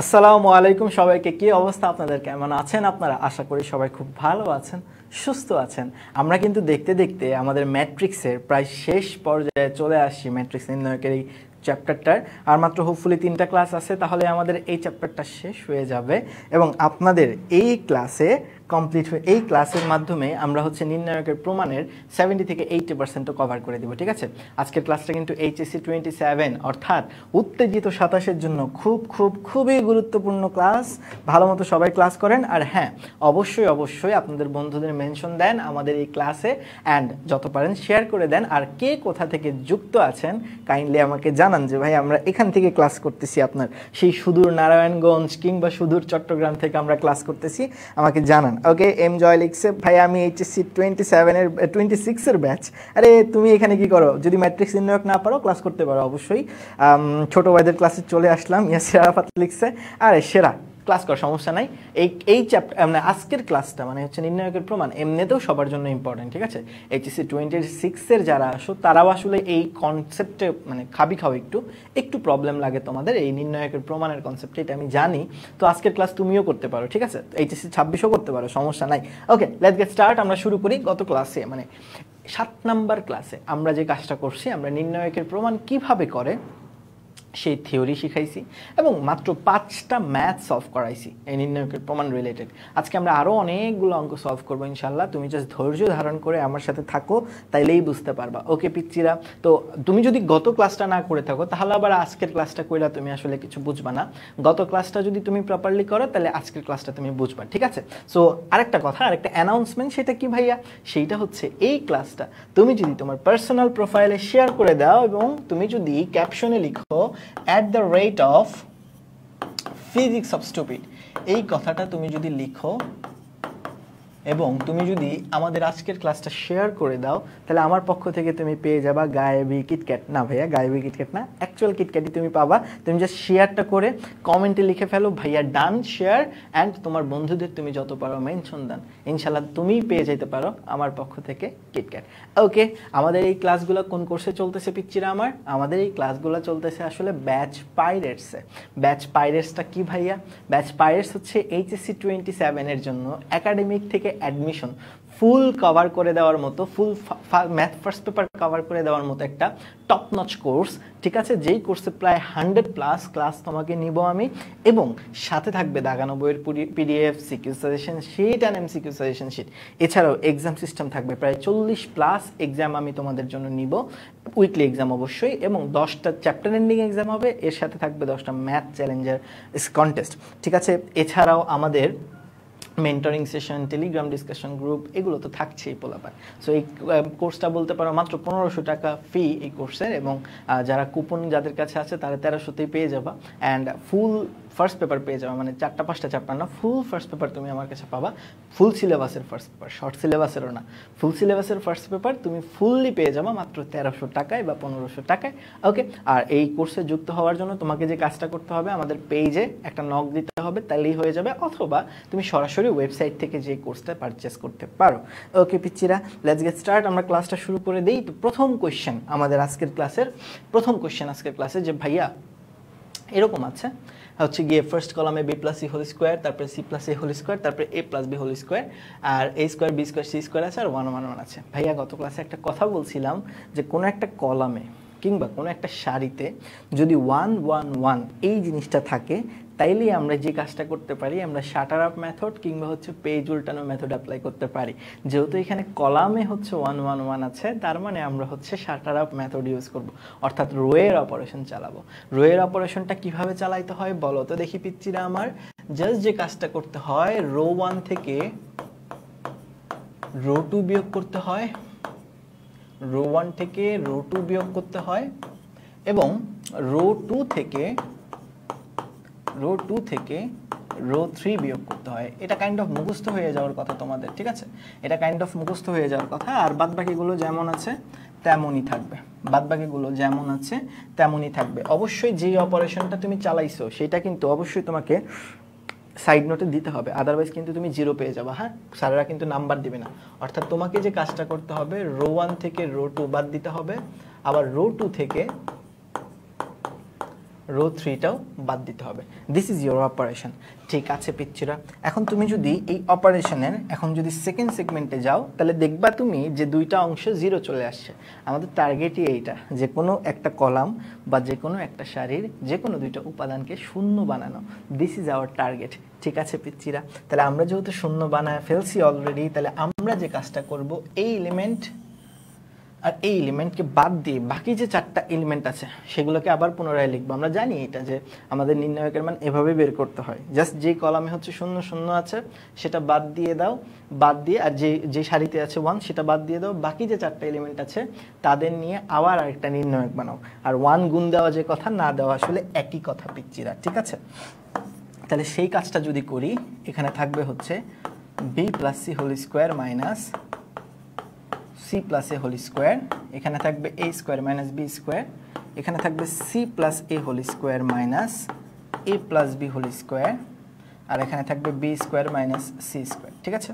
আসসালামু আলাইকুম সবাইকে। কি অবস্থা আপনাদের, কেমন আছেন আপনারা? আশা করি সবাই খুব ভালো আছেন, সুস্থ আছেন। আমরা কিন্তু দেখতে দেখতে আমাদের ম্যাট্রিক্সের প্রায় শেষ পর্যায়ে চলে আসছি। ম্যাট্রিক্স নির্ণয়কের এই চ্যাপ্টারটার আর মাত্র হোপফুলি 3টা ক্লাস আছে, তাহলে আমাদের এই চ্যাপ্টারটা শেষ হয়ে যাবে এবং আপনাদের এই ক্লাসে কমপ্লিট হয়ে এই ক্লাসের মাধ্যমে আমরা নির্ণায়কের প্রমাণের 70 থেকে 80% কভার করে দিব। ঠিক আছে, আজকের ক্লাসটা কিন্তু এইচএসসি 27 অর্থাৎ উত্তেজিত 27-এর জন্য খুবই গুরুত্বপূর্ণ ক্লাস। ভালো মতো সবাই ক্লাস করেন, আর হ্যাঁ, অবশ্যই আপনাদের বন্ধুদের মেনশন দেন আমাদের এই ক্লাসে, অ্যান্ড যত পারেন শেয়ার করে দেন। আর কে কোথা থেকে যুক্ত আছেন কাইন্ডলি আমাকে জানান যে ভাই আমরা এখান থেকে ক্লাস করতেছি, আপনার সেই সুদূর নারায়ণগঞ্জ কিংবা সুদূর চট্টগ্রাম থেকে আমরা ক্লাস করতেছি, আমাকে জানান। ওকে, এম জয় লিখছে ভাই আমি এইচএসসি 26-এর ব্যাচ। আরে তুমি এখানে কি করো? যদি ম্যাট্রিক্স নির্ণায়ক না পারো ক্লাস করতে পারো অবশ্যই। ছোট ভাইদের ক্লাসে চলে আসলাম। ইয়াসির আরাফাত লিখছে আরে সেরা, ক্লাস কর, সমস্যা নাই। এই চ্যাপ্টার মানে আজকের ক্লাসটা মানে নির্ণায়কের প্রমাণ এমনিতেও সবার জন্য ইম্পর্টেন্ট। ঠিক আছে, এইচএসসি 26-এর যারা আসো তারাও আসলে এই কনসেপ্টে মানে খাও একটু প্রবলেম লাগে তোমাদের এই নির্ণায়কের প্রমাণের কনসেপ্টে, এটা আমি জানি। তো আজকের ক্লাস তুমিও করতে পারো, ঠিক আছে, এইচএসসি 26ও করতে পারো, সমস্যা নাই। ওকে, লেটস গেট স্টার্ট। আমরা শুরু করি। গত ক্লাসে মানে 7 নাম্বার ক্লাসে আমরা যে কাজটা করছি, আমরা নির্ণায়কের প্রমাণ কিভাবে করে সেই থিওরি শিখাইছি এবং মাত্র 5টা ম্যাথ সলভ করাইছি এই নির্ণায়কের প্রমাণ রিলেটেড। আজকে আমরা আরও অনেকগুলো অঙ্ক সলভ করবো ইনশাল্লাহ। তুমি জাস্ট ধৈর্য ধারণ করে আমার সাথে থাকো, তাইলেই বুঝতে পারবা। ওকে পিচ্চিরা, তো তুমি যদি গত ক্লাসটা না করে থাকো তাহলে আবার আজকের ক্লাসটা কইরা তুমি আসলে কিছু বুঝবা না। গত ক্লাসটা যদি তুমি প্রপারলি করো তাহলে আজকের ক্লাসটা তুমি বুঝবা, ঠিক আছে? সো আরেকটা কথা, আরেকটা অ্যানাউন্সমেন্ট, সেটা কি ভাইয়া? সেইটা হচ্ছে এই ক্লাসটা তুমি যদি তোমার পার্সোনাল প্রোফাইলে শেয়ার করে দাও এবং তুমি যদি ক্যাপশনে লিখো at the rate of physics of stupid, এই কথাটা তুমি যদি লিখো এবং তুমি যদি আমাদের আজকের ক্লাসটা শেয়ার করে দাও, তাহলে আমার পক্ষ থেকে তুমি পেয়ে যাবা গায়েবি কিটক্যাট। না ভাইয়া, গায়েবি কিটক্যাট না, অ্যাকচুয়াল কিটক্যাটই তুমি পাবা। তুমি জাস্ট শেয়ারটা করে কমেন্টে লিখে ফেলো ভাইয়া ডান শেয়ার, অ্যান্ড তোমার বন্ধুদের তুমি যত পারো মেনশন দেন, ইনশাল্লাহ তুমিই পেয়ে যেতে পারো আমার পক্ষ থেকে কিটক্যাট। ওকে, আমাদের এই ক্লাসগুলো কোন কোর্সে চলতেছে পিচ্চিরা? আমাদের এই ক্লাসগুলো চলতেছে আসলে ব্যাচ পাইরেটসে। ব্যাচ পাইরেটসটা কি ভাইয়া? ব্যাচ পাইরেটস হচ্ছে এইচএসসি 27-এর জন্য একাডেমিক থেকে অ্যাডমিশন ফুল কভার করে দেওয়ার মতো, ফুল ম্যাথ ফার্স্ট পেপার কভার করে দেওয়ার মতো একটা টপ নচ কোর্স। ঠিক আছে, যেই কোর্সে প্রায় 100+ ক্লাস তোমাকে নিব আমি, এবং সাথে থাকবে দাগানো বইয়ের PDF, CQ suggestion sheet and MCQ suggestion sheet. এছাড়াও এক্সাম সিস্টেম থাকবে, প্রায় 40+ এক্সাম আমি তোমাদের জন্য নিব, উইকলি এক্সাম অবশ্যই, এবং 10টা চ্যাপ্টার এন্ডিং এক্সাম হবে, এর সাথে থাকবে 10টা ম্যাথ চ্যালেঞ্জার কন্টেস্ট। ঠিক আছে, এছাড়াও আমাদের mentoring session, Telegram discussion group, এগুলো তো থাকছেই পোলাপার। সো এই কোর্সটা বলতে পারো মাত্র 1500 টাকা ফি এই কোর্সের, এবং যারা কুপন যাদের কাছে আছে তারা 1300তেই পেয়ে যাবা, অ্যান্ড ফুল ফার্স্ট পেপার পেয়ে যাবা, মানে 4টা-5টা চ্যাপ্টার না, ফুল ফার্স্ট পেপার তুমি আমার কাছে পাবা। ফুল সিলেবাসের ফার্স্ট পেপার, শর্ট সিলেবাসেরও না, ফুল সিলেবাসের ফার্স্ট পেপার তুমি ফুললি পেয়ে যাবা মাত্র 1300 টাকায় বা 1500 টাকায়। ওকে, আর এই কোর্সে যুক্ত হওয়ার জন্য তোমাকে যে কাজটা করতে হবে, আমাদের পেজে একটা নক দিতে হবে, তাহলেই হয়ে যাবে, অথবা তুমি সরাসরি ওয়েবসাইট থেকে যে কোর্সটা পারচেস করতে পারো। ওকে পিচ্চিরা, লেটস গেট স্টার্ট। আমরা ক্লাসটা শুরু করে দেই। তো প্রথম কোয়েশ্চেন আমাদের আজকের ক্লাসে যে ভাইয়া এরকম আছে গিয়ে ফার্স্ট কলামে b + c হোল স্কোয়ার, তারপরে c + a হোল স্কোয়ার, তারপরে a + b হোল স্কোয়ার, আর a square b square c square আছে, আর 1 1 1 আছে। ভাইয়া গত ক্লাসে একটা কথা বলছিলাম যে কোনো একটা কলামে কিংবা কোনো একটা সারিতে যদি 1 1 1 এই জিনিসটা থাকে, তাইলেই আমরা যে কাজটা করতে পারি, আমরা শাটার আপ মেথড কিংবা পেজ উল্টানো মেথড অ্যাপ্লাই করতে পারি। যেহেতু এখানে কলামে 1 1 1 আছে, তার মানে আমরা শাটার আপ মেথড ইউজ করব, অর্থাৎ রোয়ের অপারেশন চালাবো। রোয়ের অপারেশনটা কিভাবে চালাইতে হয় বলো তো দেখি পিচ্চিরা আমার? জাস্ট যে কাজটা করতে হয়, রো 1 থেকে রো 2 বিয়োগ করতে হয়, রো 1 থেকে রো 2 বিয়োগ করতে হয়, এবং রো 2 থেকে রো 3 বিয়োগ করতে হয়। এটা কাইন্ড অফ মুখস্থ হয়ে যাওয়ার কথা তোমাদের, ঠিক আছে? এটা কাইন্ড অফ মুখস্থ হয়ে যাওয়ার কথা, আর বাদবাকিগুলো যেমন আছে তেমনই থাকবে। অবশ্যই যে অপারেশনটা তুমি চালাইছো সেটা কিন্তু অবশ্যই তোমাকে সাইড নোটে দিতে হবে, আদারওয়াইজ কিন্তু তুমি 0 পেয়ে যাবে। হ্যাঁ, স্যারেরা কিন্তু নাম্বার দিবে না। অর্থাৎ তোমাকে যে কাজটা করতে হবে, রো 1 থেকে রো 2 বাদ দিতে হবে, আবার রো 2 থেকে রো 3টাও বাদ দিতে হবে। This is your operation. ঠিক আছে পিচ্চিরা, এখন তুমি যদি এই অপারেশনের এখন যদি সেকেন্ড সেগমেন্টে যাও তাহলে দেখবা তুমি যে দুইটা অংশ 0 চলে আসছে। আমাদের টার্গেটই এইটা, যে কোনো একটা কলাম বা যে কোনো একটা সারির যে কোনো দুইটা উপাদানকে শূন্য বানানো। This is our target. ঠিক আছে পিচ্চিরা, তাহলে আমরা যেহেতু শূন্য বানায় ফেলছি অলরেডি, তাহলে আমরা যে কাজটা করব এই এলিমেন্ট আর এই এলিমেন্টকে বাদ দিয়ে বাকি যে 4টা এলিমেন্ট আছে সেগুলোকে আবার পুনরায় লিখবো। আমরা জানি এটা যে আমাদের নির্ণায়কের মান এভাবে বের করতে হয়, জাস্ট যে কলামে হচ্ছে 0 0 আছে সেটা বাদ দিয়ে দাও, বাদ দিয়ে আর যে সারিতে আছে 1 সেটা বাদ দিয়ে দাও, বাকি যে 4টা এলিমেন্ট আছে তাদের নিয়ে আবার আরেকটা নির্ণায়ক বানাও। আর 1 গুণ দেওয়া যে কথা না দেওয়া আসলে একই কথা পিচ্চিরা। ঠিক আছে, তাহলে সেই কাজটা যদি করি, এখানে থাকবে হচ্ছে b + c whole square minus c + a whole square, এখানে থাকবে a square minus b square, এখানে থাকবে c + a whole square minus a + b whole square, আর এখানে থাকবে b square minus c square. ঠিক আছে,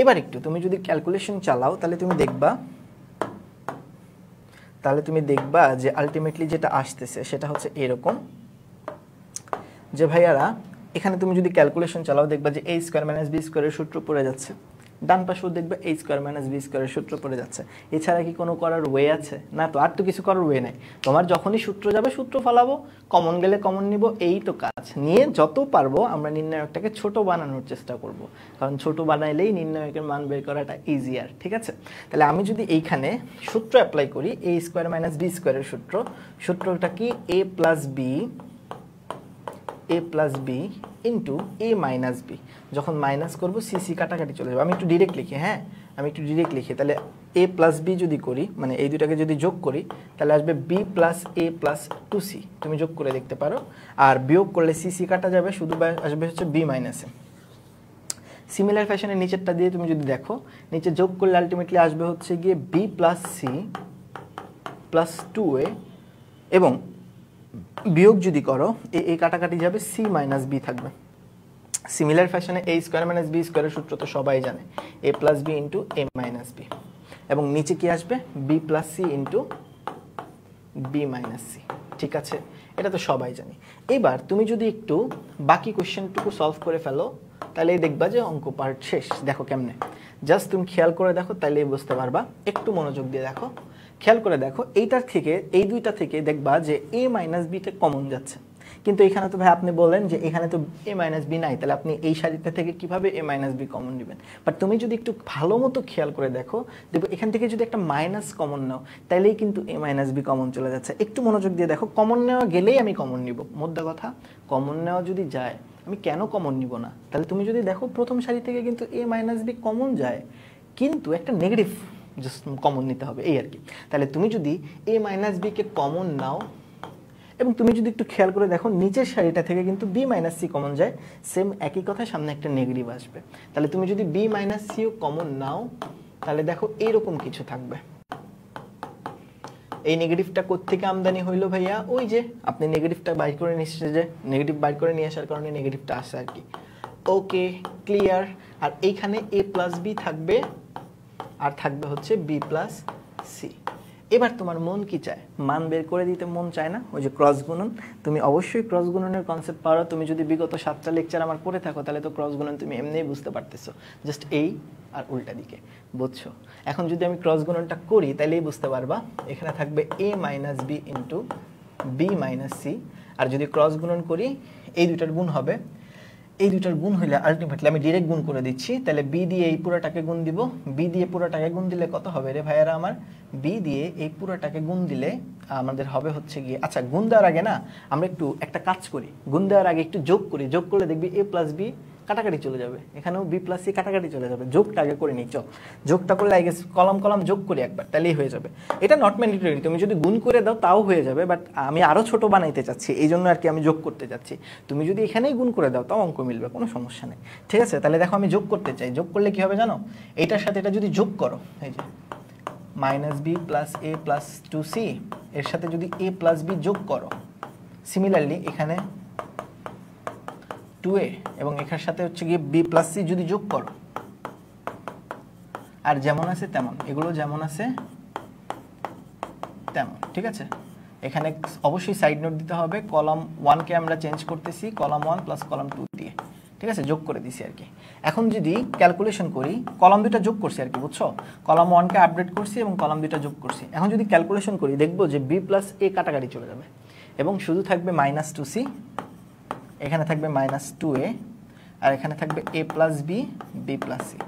এবার একটু তুমি যদি ক্যালকুলেশন চালাও তাহলে তুমি দেখবা যে আলটিমেটলি যেটা আসতেছে সেটা হচ্ছে এরকম, যে ভাইয়ারা এখানে তুমি যদি ক্যালকুলেশন চালাও দেখবা যে a স্কোয়ার মাইনাস b স্কোয়ারের সূত্র পড়ে যাচ্ছে, ডান পাশেও দেখবে a স্কোয়ার মাইনাস b স্কোয়ারের সূত্র পড়ে যাচ্ছে। এছাড়া কি কোনো করার ওয়ে আছে? না, তো আর তো কিছু করার ওয়ে নাই। তোমার যখনই সূত্র যাবে সূত্র ফলাবো, কমন গেলে কমন নিব, এই তো কাজ। নিয়ে যত পারবো আমরা নির্ণায়কটাকে ছোট বানানোর চেষ্টা করব, কারণ ছোট বানাইলেই নির্ণায়কের মান বের করাটা ইজিয়ার। ঠিক আছে, তাহলে আমি যদি এইখানে সূত্র অ্যাপ্লাই করি, a স্কোয়ার মাইনাস b স্কোয়ারের সূত্রটা কি a plus b into a minus b. যখন মাইনাস করবো সি কাটাকাটি চলে যাবে। আমি একটু ডিরেক্ট লিখি, তাহলে a প্লাস বি যদি করি, মানে এই দুটাকে যদি যোগ করি তাহলে আসবে b plus a plus 2c। তুমি যোগ করে দেখতে পারো, আর বিয়োগ করলে সি কাটা যাবে, শুধু আসবে হচ্ছে b মাইনাস a। সিমিলার ফ্যাশনের নিচেরটা দিয়ে তুমি যদি দেখো, নিচে যোগ করলে আলটিমেটলি আসবে হচ্ছে গিয়ে b plus c plus 2a, এবং বিয়োগ যদি করো এই কাটাকাটি যাবে, c মাইনাস b থাকবে। Similar fashion a square minus b স্কোয়ারের সূত্র তো সবাই জানে, a plus b into a minus b, এবং নিচে কি আসবে b plus c into b minus c। ঠিক আছে, এটা তো সবাই জানি। এবার তুমি যদি একটু বাকি কোশ্চেনটুকু সলভ করে ফেলো তাহলে দেখবা যে অঙ্ক পার্ট শেষ। দেখো কেমনে, জাস্ট তুমি খেয়াল করে দেখো, তাইলেই বুঝতে পারবা। একটু মনোযোগ দিয়ে দেখো, খেয়াল করে দেখো, এই দুইটা থেকে দেখবা যে a মাইনাস বিটা কমন যাচ্ছে। কিন্তু এখানে তো ভাই আপনি বলেন যে এখানে তো a মাইনাস বি নাই, তাহলে আপনি এই সারিটা থেকে কিভাবে a মাইনাস বি কমন নেবেন? বাট তুমি যদি একটু ভালো মতো খেয়াল করে দেখো, দেখো এখান থেকে যদি একটা মাইনাস কমন নাও তাহলেই কিন্তু a মাইনাস বি কমন চলে যাচ্ছে। একটু মনোযোগ দিয়ে দেখো, কমন নেওয়া গেলেই আমি কমন নিব। মোদ্দা কথা, কমন নেওয়া যদি যায় আমি কেন কমন নিব না? তাহলে তুমি যদি দেখো প্রথম সারি থেকে কিন্তু a মাইনাস বি কমন যায়, কিন্তু একটা নেগেটিভ জাস্ট কমন নিতে হবে, এই আর কি। তাহলে তুমি যদি a মাইনাস বি কে কমন নাও, এবং তুমি যদি একটু খেয়াল করে দেখো নিচের সারিটা থেকে কিন্তু b মাইনাস সি কমন যায়, সেম একই কথা, সামনে একটা নেগেটিভ আসবে। তাহলে তুমি যদি b মাইনাস সিও কমন নাও তাহলে দেখো এইরকম কিছু থাকবে। এই নেগেটিভটা কোত্থেকে আমদানি হইলো ভাইয়া? ওই যে আপনি নেগেটিভটা বাইর করে নিচ্ছে, যে নেগেটিভ বাইর করে নিয়ে আসার কারণে নেগেটিভটা আসে আর কি। ওকে, ক্লিয়ার। আর এইখানে a প্লাস বি থাকবে, আর থাকবে হচ্ছে b প্লাস সি। এবার তোমার মন কি চায়? মান বের করে দিতে মন চায় না? ওই যে ক্রস গুণন, তুমি অবশ্যই ক্রস গুণনের কনসেপ্ট পারো। তুমি যদি বিগত 7টা লেকচার আমার করে থাকো তাহলে তো ক্রস গুণন তুমি এমনিই বুঝতে পারতেছো, জাস্ট এই আর উল্টা দিকে, বুঝছো? এখন যদি আমি ক্রস গুণনটা করি তাহলেই বুঝতে পারবা, এখানে থাকবে a minus b into b minus c. আর যদি ক্রস গুণন করি এই দুইটার গুণ হবে, এই দুইটার গুণ হইলে আলটিমেটলি আমি ডিরেক্ট গুণ করে দিচ্ছি, তাহলে বি দিয়ে এই পুরোটাকে গুণ দিব। বি দিয়ে পুরোটাকে গুণ দিলে কত হবে রে ভাইয়ারা আমার? বি দিয়ে এই পুরোটাকে গুণ দিলে আমাদের হবে হচ্ছে গিয়ে, আচ্ছা গুণ দেওয়ার আগে না আমরা একটু একটা কাজ করি, গুণ দেওয়ার আগে একটু যোগ করি। যোগ করলে দেখবি a প্লাস বি কাটাকাটি চলে যাবে, এখানেও b প্লাস সি কাটাকাটি চলে যাবে। যোগটা আগে করে নিই, চল যোগটা করলে আগে কলাম যোগ করি একবার, তাহলেই হয়ে যাবে। এটা নট ম্যান্ডেটরি, তুমি যদি গুণ করে দাও তাও হয়ে যাবে, বাট আমি আরও ছোট বানাইতে চাচ্ছি, এই জন্য আর কি আমি যোগ করতে চাচ্ছি। তুমি যদি এখানেই গুণ করে দাও তাও অঙ্ক মিলবে, কোনো সমস্যা নেই। ঠিক আছে, তাহলে দেখো আমি যোগ করতে চাই, যোগ করলে কি হবে জানো? এইটার সাথে এটা যদি যোগ করো, এই যে মাইনাস বি প্লাস এ প্লাস 2c, এর সাথে যদি a প্লাস বি যোগ করো, সিমিলারলি এখানে 2a এবং এখানের সাথে হচ্ছে গিয়ে b প্লাস সি যদি যোগ করো, আর যেমন আছে তেমন, এগুলো যেমন আছে তেমন, ঠিক আছে? এখানে অবশ্যই সাইড নোট দিতে হবে, কলাম 1 কে আমরা চেঞ্জ করতেছি কলাম 1 প্লাস কলাম 2 দিয়ে, ঠিক আছে, যোগ করে দিছি আর কি। এখন যদি ক্যালকুলেশন করি, কলাম দুইটা যোগ করছি আর কি, বুঝছো, কলাম 1 কে আপডেট করছি এবং কলাম দুইটা যোগ করছি। এখন যদি ক্যালকুলেশন করি দেখবো যে বি প্লাস এ কাটাকাটি চলে যাবে এবং শুধু থাকবে -2c, এখানে থাকবে -2a, আর এখানে থাকবে a plus b, b plus c.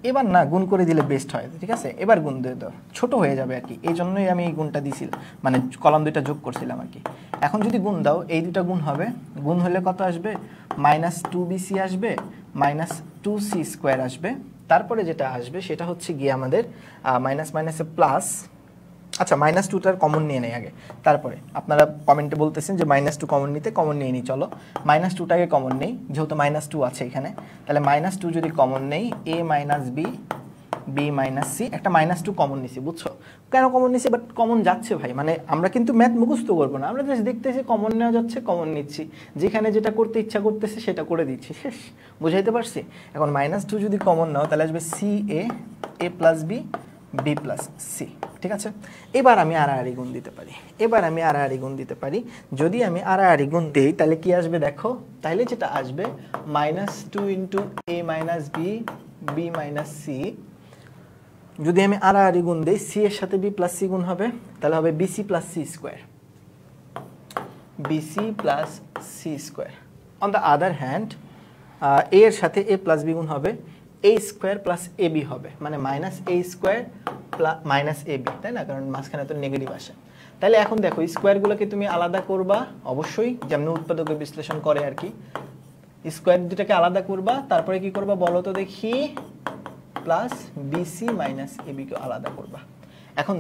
এবার না গুণ করে দিলে বেস্ট হয়, ঠিক আছে, এবার গুণ দিয়ে দাও, ছোট হয়ে যাবে আর কি, এই জন্যই আমি এই গুণটা দিছিলাম, মানে কলাম দুইটা যোগ করছিলাম আর কি। এখন যদি গুণ দাও, এই দুটা গুণ হবে, গুণ হলে কত আসবে, -2bc আসবে, -2c স্কোয়ার আসবে, তারপরে যেটা আসবে সেটা হচ্ছে গিয়ে আমাদের মাইনাস মাইনাসে প্লাস, আচ্ছা -2টার কমন নিয়ে নেই আগে, তারপরে আপনারা কমেন্টে বলতেছেন যে -2 কমন নিতে, কমন নিয়ে নিই, চলো -2টাকে কমন নেই, যেহেতু -2 আছে এখানে, তাহলে -2 যদি কমন নেই, a minus b, b minus c, একটা -2 কমন নিছি, বুঝছো, কেন কমন নিছি, বাট কমন যাচ্ছে ভাই, মানে আমরা কিন্তু ম্যাথ মুখস্থ করবো না, আমরা জাস্ট দেখতেছি কমন নেওয়া যাচ্ছে, কমন নিচ্ছি, যেখানে যেটা করতে ইচ্ছা করতেছে সেটা করে দিচ্ছি, শেষ, বুঝাইতে পারছি। এখন -2 যদি কমন নাও তাহলে আসবে c a plus b, b plus c, ঠিক আছে। এবার আমি আড়াআড়ি গুণ দিতে পারি, যদি আমি আড়াআড়ি গুণ দিই তাহলে কি আসবে দেখো, তাহলে যেটা আসবে -2 into a minus b, b minus c, যদি আমি আড়াআড়ি গুণ দিই, সি এর সাথে বি প্লাস সি গুণ হবে, তাহলে হবে b c plus c square, b c plus c square. On the other hand a এর সাথে এ প্লাস বি গুণ হবে, a square plus a b হবে, মানে -a স্কোয়ার প্লাস -ab, তাই না, কারণ মাঝখানে তো নেগেটিভ আসে। তাহলে এখন দেখো স্কোয়ারগুলোকে তুমি আলাদা করবা, অবশ্যই যেমন উৎপাদকের বিশ্লেষণ করে আর কি, স্কোয়ার দুটাকে আলাদা করবা, তারপরে কি করবা বলো তো দেখি, প্লাস বিসি মাইনাস এবিকে আলাদা করবা। এখন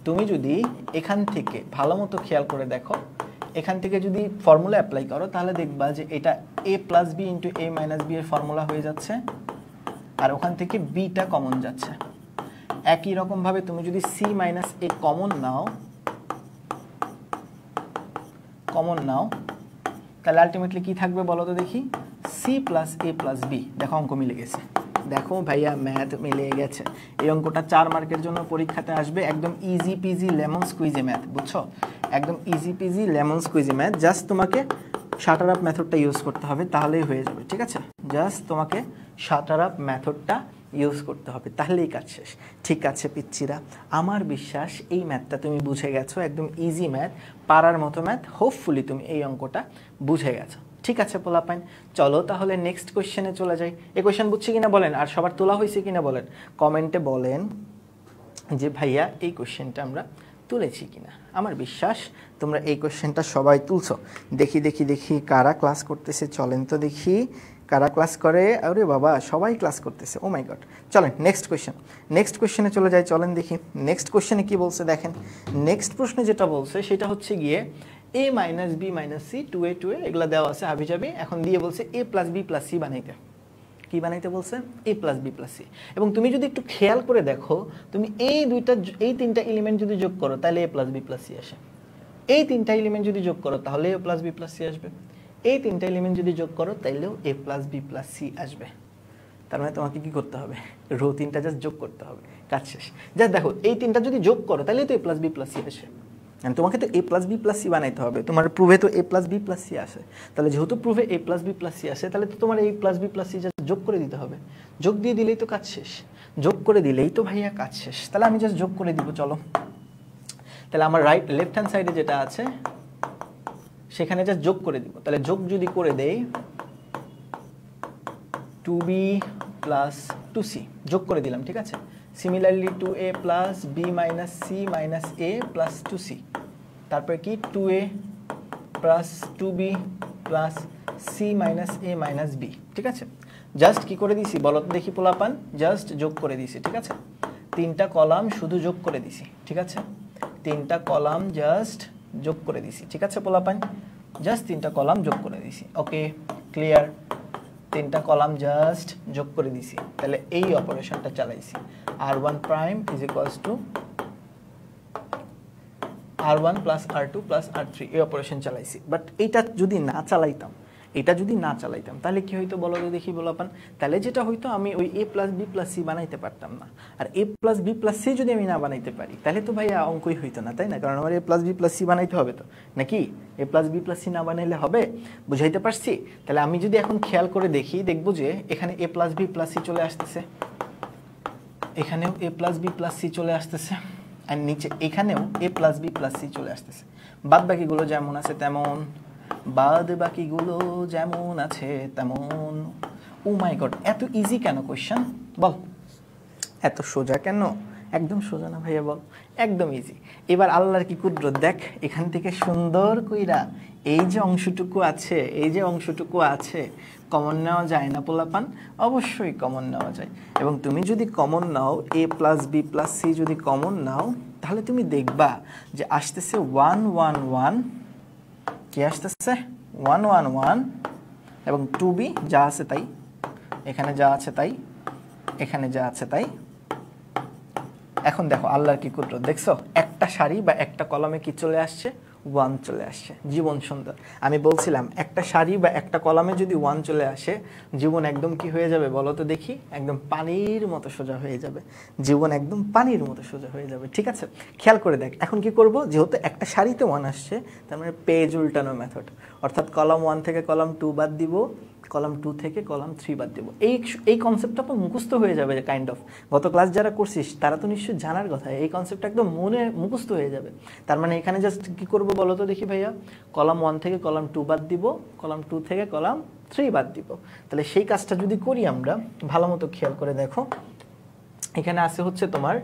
তুমি যদি এখান থেকে ভালো মতো খেয়াল করে দেখো, এখান থেকে যদি ফর্মুলা অ্যাপ্লাই করো তাহলে দেখবা যে এটা a plus b into a minus b এর ফর্মুলা হয়ে যাচ্ছে, আর ওখান থেকে বিটা কমন যাচ্ছে। একই রকমভাবে তুমি যদি সি মাইনাস এ কমন নাও, তাহলে আলটিমেটলি কি থাকবে বলো তো দেখি, সি প্লাস এ প্লাস বি। দেখো অঙ্ক মিলে গেছে, দেখো ভাইয়া ম্যাথ মিলে গেছে। এই অঙ্কটা 4 মার্কের জন্য পরীক্ষাতে আসবে, একদম easy PG lemon squeegee math, বুঝছো, একদম easy PG lemon squeegee math. Just তোমাকে শাটার আপ মেথডটা ইউজ করতে হবে, তাহলেই হয়ে যাবে, ঠিক আছে, জাস্ট তোমাকে শাটার আপ মেথডটা ইউজ করতে হবে, তাহলেই কাজ শেষ। ঠিক আছে পিচ্চিরা, আমার বিশ্বাস এই ম্যাথটা তুমি বুঝে গেছো, একদম ইজি ম্যাথ, পারার মতো ম্যাথ, হোপফুলি তুমি এই অঙ্কটা বুঝে গেছো। ঠিক আছে পোলাপাইন, চলো তাহলে নেক্সট কোয়েশ্চেনে চলে যাই। এই কোয়েশ্চেন বুঝছি কিনা বলেন, আর সবার তোলা হয়েছে কিনা বলেন, কমেন্টে বলেন যে ভাইয়া এই কোয়েশ্চেনটা আমরা তুলেছি কিনা। আমার বিশ্বাস তোমরা এই কোয়েশ্চেনটা সবাই তুলছো। দেখি দেখি দেখি কারা ক্লাস করতেছে, চলেন তো দেখি কারা ক্লাস করে। আরে বাবা, সবাই ক্লাস করতেছে, ও মাই গড। চলেন নেক্সট কোয়েশ্চেনে চলে যাই, চলেন দেখি নেক্সট কোয়েশ্চেনে কি বলছে। দেখেন নেক্সট প্রশ্নে যেটা বলছে সেটা হচ্ছে গিয়ে a minus b minus c, 2a এগুলা দেওয়া আছে হাবিজাবি। এখন দিয়ে বলছে a plus B plus c বানাইতে। কি বানাইতে বলছে? a plus B plus c. এবং তুমি যদি একটু খেয়াল করে দেখো, তুমি এই তিনটা এলিমেন্ট যদি যোগ করো তাহলে a plus B plus c আসে। এই তিনটা এলিমেন্ট যদি যোগ করো তাহলে a plus B plus c আসবে। এই তিনটা এলিমেন্ট যদি যোগ করো তাইলেও a plus B plus c আসবে। তার মানে তোমাকে কি করতে হবে? রো তিনটা জাস্ট যোগ করতে হবে, কাজ শেষ। জাস্ট দেখো এই তিনটা যদি যোগ করো তাহলে তো a plus B plus c আসে। তোমাকে তো a plus B plus c বানাইতে হবে, তোমার প্রুভে তো a plus B plus c আসে। তাহলে যেহেতু প্রুভে a plus B plus c আসে, তাহলে তো তোমার a plus B plus c just যোগ করে দিতে হবে। যোগ দিয়ে দিলেই তো কাজ শেষ, যোগ করে দিলেই তো ভাইয়া কাজ শেষ। তাহলে আমি জাস্ট যোগ করে দিব, চলো। তাহলে আমার লেফট হ্যান্ড সাইডে যেটা আছে সেখানে জাস্ট যোগ করে দিব। তাহলে যোগ যদি করে দেই 2b প্লাস 2c, যোগ করে দিলাম, ঠিক আছে। Similarly 2a plus b minus c minus a plus 2c, তারপরে কি 2a plus 2b plus c minus a minus b, ঠিক আছে। জাস্ট কি করে দিছি বলো তো দেখি পোলাপান, জাস্ট যোগ করে দিছি, ঠিক আছে। তিনটা কলাম শুধু যোগ করে দিছি, ঠিক আছে। তিনটা কলাম জাস্ট যোগ করে দিছি, ঠিক আছে পোলাপান, জাস্ট তিনটা কলাম যোগ করে দিছি। ওকে, ক্লিয়ার। তিনটা কলাম জাস্ট যোগ করে দিছি, তাহলে এই অপারেশনটা চালাইছি। r1 prime is equals two r1 plus r2 plus r3, এই অপারেশন চালাইছি। বাট এইটা যদি না চালাইতাম, এটা যদি না চালাইতাম তাহলে কি হইতো বলো তো দেখি বলাপান, তাহলে যেটা হইতো আমি ওই a plus B plus c বানাইতে পারতাম না। আর a plus B plus c যদি আমি না বানাইতে পারি তাহলে তো ভাইয়া অঙ্কই হইতো না, তাই না? কারণ আমার a plus B plus c বানাইতে হবে তো, নাকি? a plus B plus c না বানাইলে হবে? বুঝাইতে পারছি? তাহলে আমি যদি এখন খেয়াল করে দেখি, দেখবো যে এখানে a plus B plus c চলে আসতেছে, এখানেও a plus B plus c চলে আসতেছে, আর নিচে এখানেও a plus B plus c চলে আসতেছে। বাদ বাকিগুলো যেমন আছে তেমন, বাদ বাকিগুলো যেমন আছে তেমন। ও মাই গড, এত ইজি কেন কোয়েশ্চেন বল? এত সোজা কেন? একদম সোজা না ভাইয়া, বল। একদম ইজি। এবার আল্লাহর কি কুদরত দেখ, এখান থেকে সুন্দর কইরা এই যে অংশটুকু আছে, এই যে অংশটুকু আছে, কমন নেওয়া যায় না পোলাপান? অবশ্যই কমন নেওয়া যায়। এবং তুমি যদি কমন নাও, a plus B plus c যদি কমন নাও, তাহলে তুমি দেখবা যে আসতেছে 1 1 1, কি আসতেছে 1 1 1, এবং 2b যা আছে তাই, এখানে যা আছে তাই, এখানে যা আছে তাই। এখন দেখো আল্লাহর কি কুদরত, দেখছো? একটা সারি বা একটা কলামে কি চলে আসছে? 1 চলে আসছে। জীবন সুন্দর। আমি বলছিলাম একটা সারি বা একটা কলামে যদি 1 চলে আসে, জীবন একদম কি হয়ে যাবে বলো তো দেখি? একদম পানির মতো সোজা হয়ে যাবে। জীবন একদম পানির মতো সোজা হয়ে যাবে। ঠিক আছে, খেয়াল করে দেখ। এখন কি করব, যেহেতু একটা সারিতে 1 আসছে, তার মানে পেজ উল্টানো মেথড, অর্থাৎ কলাম 1 থেকে কলাম 2 বাদ দিব, কলাম 2 থেকে কলাম 3 বাদ দেবো। এই কনসেপ্টটা তো মুখস্থ হয়ে যাবে কাইন্ড অফ। গত ক্লাস যারা করছিস তারা তো নিশ্চয়ই জানার কথা, এই কনসেপ্টটা একদম মনে মুখস্থ হয়ে যাবে। তার মানে এখানে জাস্ট কি করব বলো তো দেখি ভাইয়া? কলাম 1 থেকে কলাম 2 বাদ দিব, কলাম 2 থেকে কলাম 3 বাদ দিব। তাহলে সেই কাজটা যদি করি আমরা, ভালো মতো খেয়াল করে দেখো, এখানে আছে হচ্ছে তোমার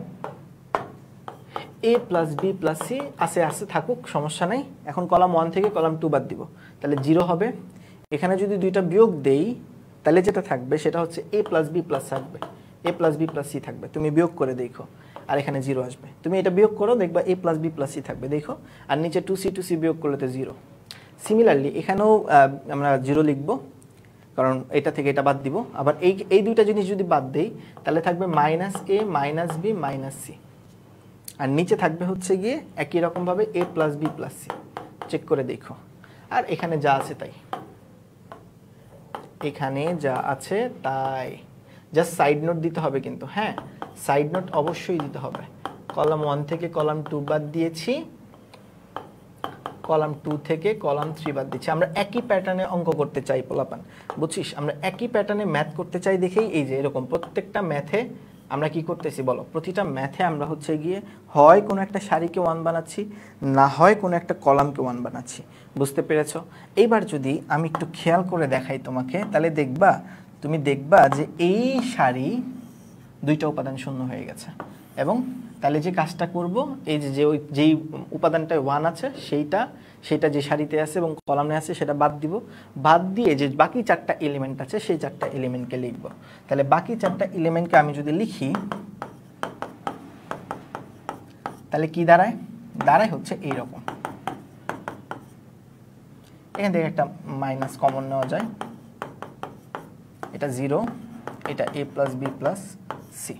a plus B plus c, আছে থাকুক, সমস্যা নাই। এখন কলাম 1 থেকে কলাম 2 বাদ দিব, তাহলে 0 হবে। এখানে যদি দুইটা বিয়োগ দেই, তাহলে যেটা থাকবে সেটা হচ্ছে a প্লাস বি প্লাস থাকবে, a plus B plus c থাকবে। তুমি বিয়োগ করে দেখো, আর এখানে 0 আসবে। তুমি এটা বিয়োগ করো, দেখবা a plus B plus c থাকবে, দেখো। আর নিচে 2c বিয়োগ করলে তো 0। সিমিলারলি এখানেও আমরা 0 লিখবো, কারণ এটা থেকে এটা বাদ দিব। আবার এই দুইটা জিনিস যদি বাদ দেই, তাহলে থাকবে minus a minus b minus c. আর নিচে থাকবে হচ্ছে গিয়ে একই রকমভাবে a plus B plus c. Check করে দেখো। আর এখানে যা আছে তাই, এখানে যা আছে তাই। জাস্ট সাইড নোট দিতে হবে কিন্তু, হ্যাঁ, সাইড নোট অবশ্যই দিতে হবে। কলাম 1 থেকে কলাম 2 বাদ দিয়েছি, কলাম 2 থেকে কলাম 3 বাদ দিচ্ছি। আমরা একই প্যাটার্নে অঙ্ক করতে চাই পোলাপান, বুঝছিস? আমরা একই প্যাটার্নে ম্যাথ করতে চাই দেখেই এই যে এরকম প্রত্যেকটা ম্যাথে আমরা কি করতেছি বলো? প্রতিটা ম্যাথে আমরা হচ্ছে গিয়ে হয় কোনো একটা সারিকে 1 বানাচ্ছি, না হয় কোনো একটা কলামকে 1 বানাচ্ছি। বুঝতে পেরেছো? এইবার যদি আমি একটু খেয়াল করে দেখাই তোমাকে, তাহলে তুমি দেখবা যে এই সারি দুইটা উপাদান শূন্য হয়ে গেছে। এবং তাহলে যে কাজটা করব, এই যেই উপাদানটায় 1 আছে সেইটা যে সারিতে আছে এবং কলামে আছে সেটা বাদ দিব। বাদ দিয়ে যে বাকি 4টা এলিমেন্ট আছে সেই 4টা এলিমেন্টকে লিখব। তাহলে বাকি 4টা এলিমেন্টকে আমি যদি লিখি, তাহলে কি দাঁড়ায়? দাঁড়ায় হচ্ছে এইরকম। এখান থেকে একটা মাইনাস কমন নেওয়া যায়, এটা 0, এটা a plus B plus c.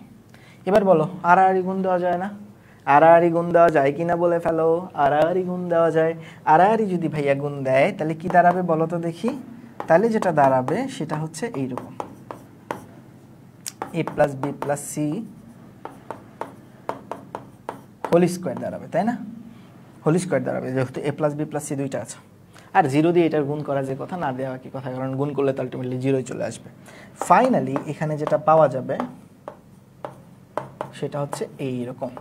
এবার বলো, আড়াআড়ি গুণ দেওয়া যায় না? আড়াআড়ি গুণ দেওয়া যায় কিনা বলে ফেলো। আড়াআড়ি গুণ দেওয়া যায়। আড়াআড়ি যদি ভাইয়া গুণ দেয়, তাহলে কি দাঁড়াবে বলো তো দেখি? তাহলে যেটা দাঁড়াবে সেটা হচ্ছে এইরকম, a plus B plus c whole square দাঁড়াবে, তাই না? হোল স্কোয়ার দাঁড়াবে, যেহেতু a প্লাস বি প্লাস সি দুইটা আছে। আর 0 দিয়ে এটার গুণ করা যে কথা, না দেওয়া কি কথা, কারণ গুণ করলে তো আলটিমেটলি 0ই চলে আসবে। ফাইনালি এখানে যেটা পাওয়া যাবে সেটা হচ্ছে এইরকম।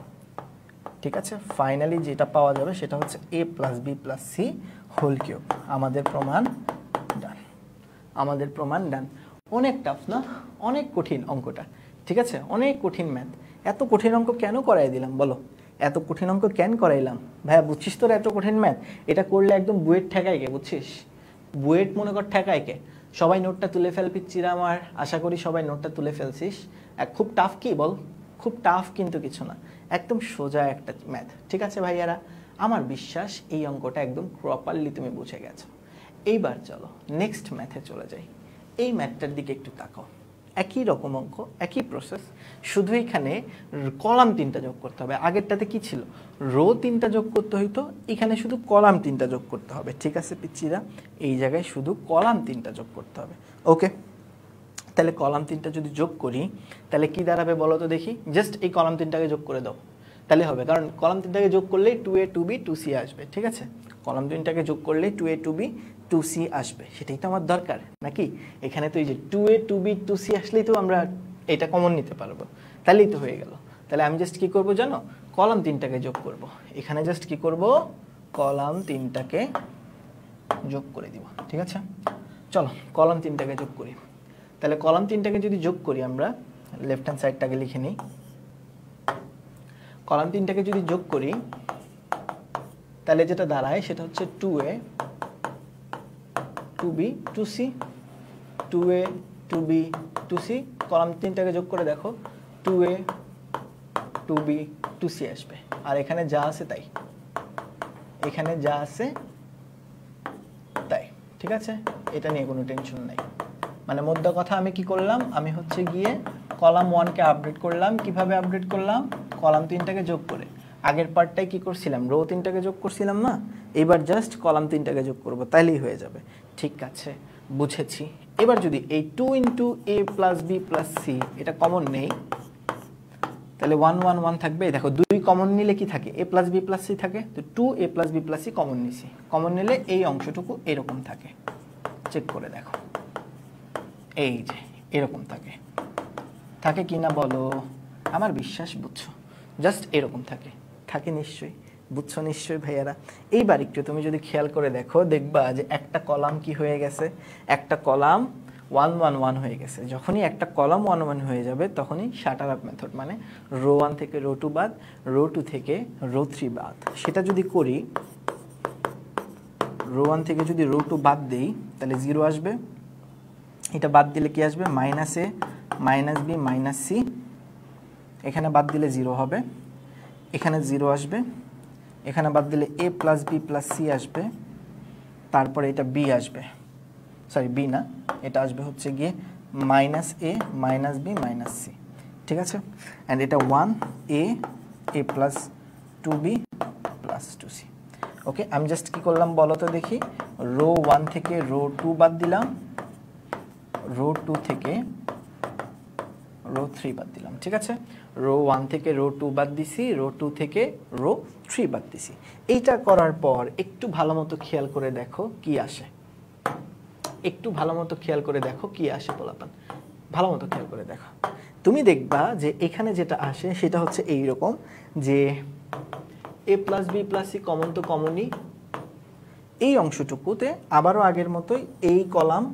ঠিক আছে, ফাইনালি যেটা পাওয়া যাবে সেটা হচ্ছে a plus B plus c whole cube. আমাদের প্রমাণ ডান। আমাদের প্রমাণ ডান। অনেক টাফ না? অনেক কঠিন অঙ্কটা। ঠিক আছে, অনেক কঠিন ম্যাথ। এত কঠিন অঙ্ক কেন করাই দিলাম বলো? এত কঠিন অঙ্ক কেন করাইলাম ভাইয়া? বুঝছিস তোরা এত কঠিন ম্যাথ? এটা করলে একদম বুয়েট ঠেকায় কে, বুঝছিস? বুয়েট মনে কর ঠেকায় কে? সবাই নোটটা তুলে ফেলপিচ্ছিস আমার, আশা করি সবাই নোটটা তুলে ফেলছিস। খুব টাফ কি বল? খুব টাফ কিন্তু কিছু না, একদম সোজা একটা ম্যাথ। ঠিক আছে ভাইয়ারা, আমার বিশ্বাস এই অঙ্কটা একদম প্রপারলি তুমি বুঝে গেছো। এইবার চলো নেক্সট ম্যাথে চলে যাই। এই ম্যাথটার দিকে একটু তাকাও। একই রকম অঙ্ক, একই প্রসেস, শুধু এখানে কলাম 3টা যোগ করতে হবে। আগেরটাতে কি ছিল, রো 3টা যোগ করতে হইতো, এখানে শুধু কলাম 3টা যোগ করতে হবে। ঠিক আছে পিচ্চিরা, এই জায়গায় শুধু কলাম 3টা যোগ করতে হবে। ওকে, তাহলে কলাম 3টা যদি যোগ করি তাহলে কি দাঁড়াবে বলো তো দেখি। জাস্ট এই কলাম 3টাকে যোগ করে দাও, তাহলে হবে, কারণ কলাম 3টাকে যোগ করলেই 2a 2b 2c আসবে। ঠিক আছে, কলাম 3টাকে যোগ করলেই 2a 2b 2c আসবে, সেটাই তো আমার দরকার নাকি। এখানে তো এই যে 2a 2b 2c আসলেই তো আমরা এটা কমন নিতে পারবো, তাহলেই তো হয়ে গেল। তাহলে আমি জাস্ট কি করব জানো, কলাম 3টাকে যোগ করব, এখানে জাস্ট কি করব, কলাম 3টাকে যোগ করে দিব। ঠিক আছে, চলো কলাম 3টাকে যোগ করি। তাহলে কলাম 3টাকে যদি যোগ করি আমরা, লেফট হ্যান্ড সাইডটাকে লিখে নিই। কলাম 3টাকে যদি যোগ করি তাহলে যেটা দাঁড়ায় সেটা হচ্ছে 2a 2b 2c 2a 2b 2c। Column 3টাকে যোগ করে দেখো 2a 2b 2c আসবে, আর এখানে যা আছে তাই, এখানে যা আছে তাই। ঠিক আছে, এটা নিয়ে কোনো টেনশন নাই। মানে মোদ্দা কথা আমি কি করলাম, আমি হচ্ছে গিয়ে কলাম 1কে আপডেট করলাম। কিভাবে আপডেট করলাম, কলাম 3টাকে যোগ করে। আগের পার্টটাই কি করছিলাম, রো 3টাকে যোগ করছিলাম না, এবার জাস্ট কলাম 3টাকে যোগ করব, তাইলেই হয়ে যাবে। ঠিক আছে, বুঝেছি। এবার যদি এই 2 into a plus B plus c এটা কমন নেই, তাহলে 1 1 1 থাকবে। দেখো 2 কমন নিলে কি থাকে, a plus B plus c থাকে, তো 2a plus B plus c common নিছি। কমন নিলে এই অংশটুকু এরকম থাকে, চেক করে দেখো, এই যে এরকম থাকে। থাকে কি না বলো, আমার বিশ্বাস বুঝছো, জাস্ট এরকম থাকে, থাকে নিশ্চয়ই, বুঝছো নিশ্চয়ই ভাইয়ারা। এইবার একটু তুমি যদি খেয়াল করে দেখো, দেখবা যে একটা কলাম কি হয়ে গেছে, একটা কলাম 1 1 1 হয়ে গেছে। যখনই একটা কলাম 1 1 হয়ে যাবে তখনই শাটার আপ মেথড, মানে রো 1 থেকে রো 2 বাদ, রো 2 থেকে রো 3 বাদ। সেটা যদি করি, রো 1 থেকে যদি রো 2 বাদ দেই তাহলে 0 আসবে। এটা বাদ দিলে কি আসবে, minus a minus b minus C, এখানে বাদ দিলে 0 হবে, এখানে 0 আসবে, এখানে বাদ দিলে a plus B plus c আসবে, তারপরে এটা বি আসবে, সরি বি না, এটা আসবে হচ্ছে গিয়ে minus a minus b minus C. ঠিক আছে, অ্যান্ড এটা 1a a plus 2b plus 2c। ওকে, আমি জাস্ট কি করলাম বলো তো দেখি, রো 1 থেকে রো 2 বাদ দিলাম, রো 2 থেকে রো 3 বাদ দিলাম। ঠিক আছে, রো 1 থেকে রো 2 বাদ দিছি, রো 2 থেকে রো 3 বাদ দিছি। এইটা করার পর একটু ভালো মতো খেয়াল করে দেখো কি আসে, একটু ভালো মতো খেয়াল করে দেখো কি আসে পোলাপান, ভালো মতো খেয়াল করে দেখো। তুমি দেখবা যে এখানে যেটা আসে সেটা হচ্ছে এই রকম, যে a plus B plus c common তো কমনই, এই অংশটুকুতে আবারও আগের মতোই এই কলাম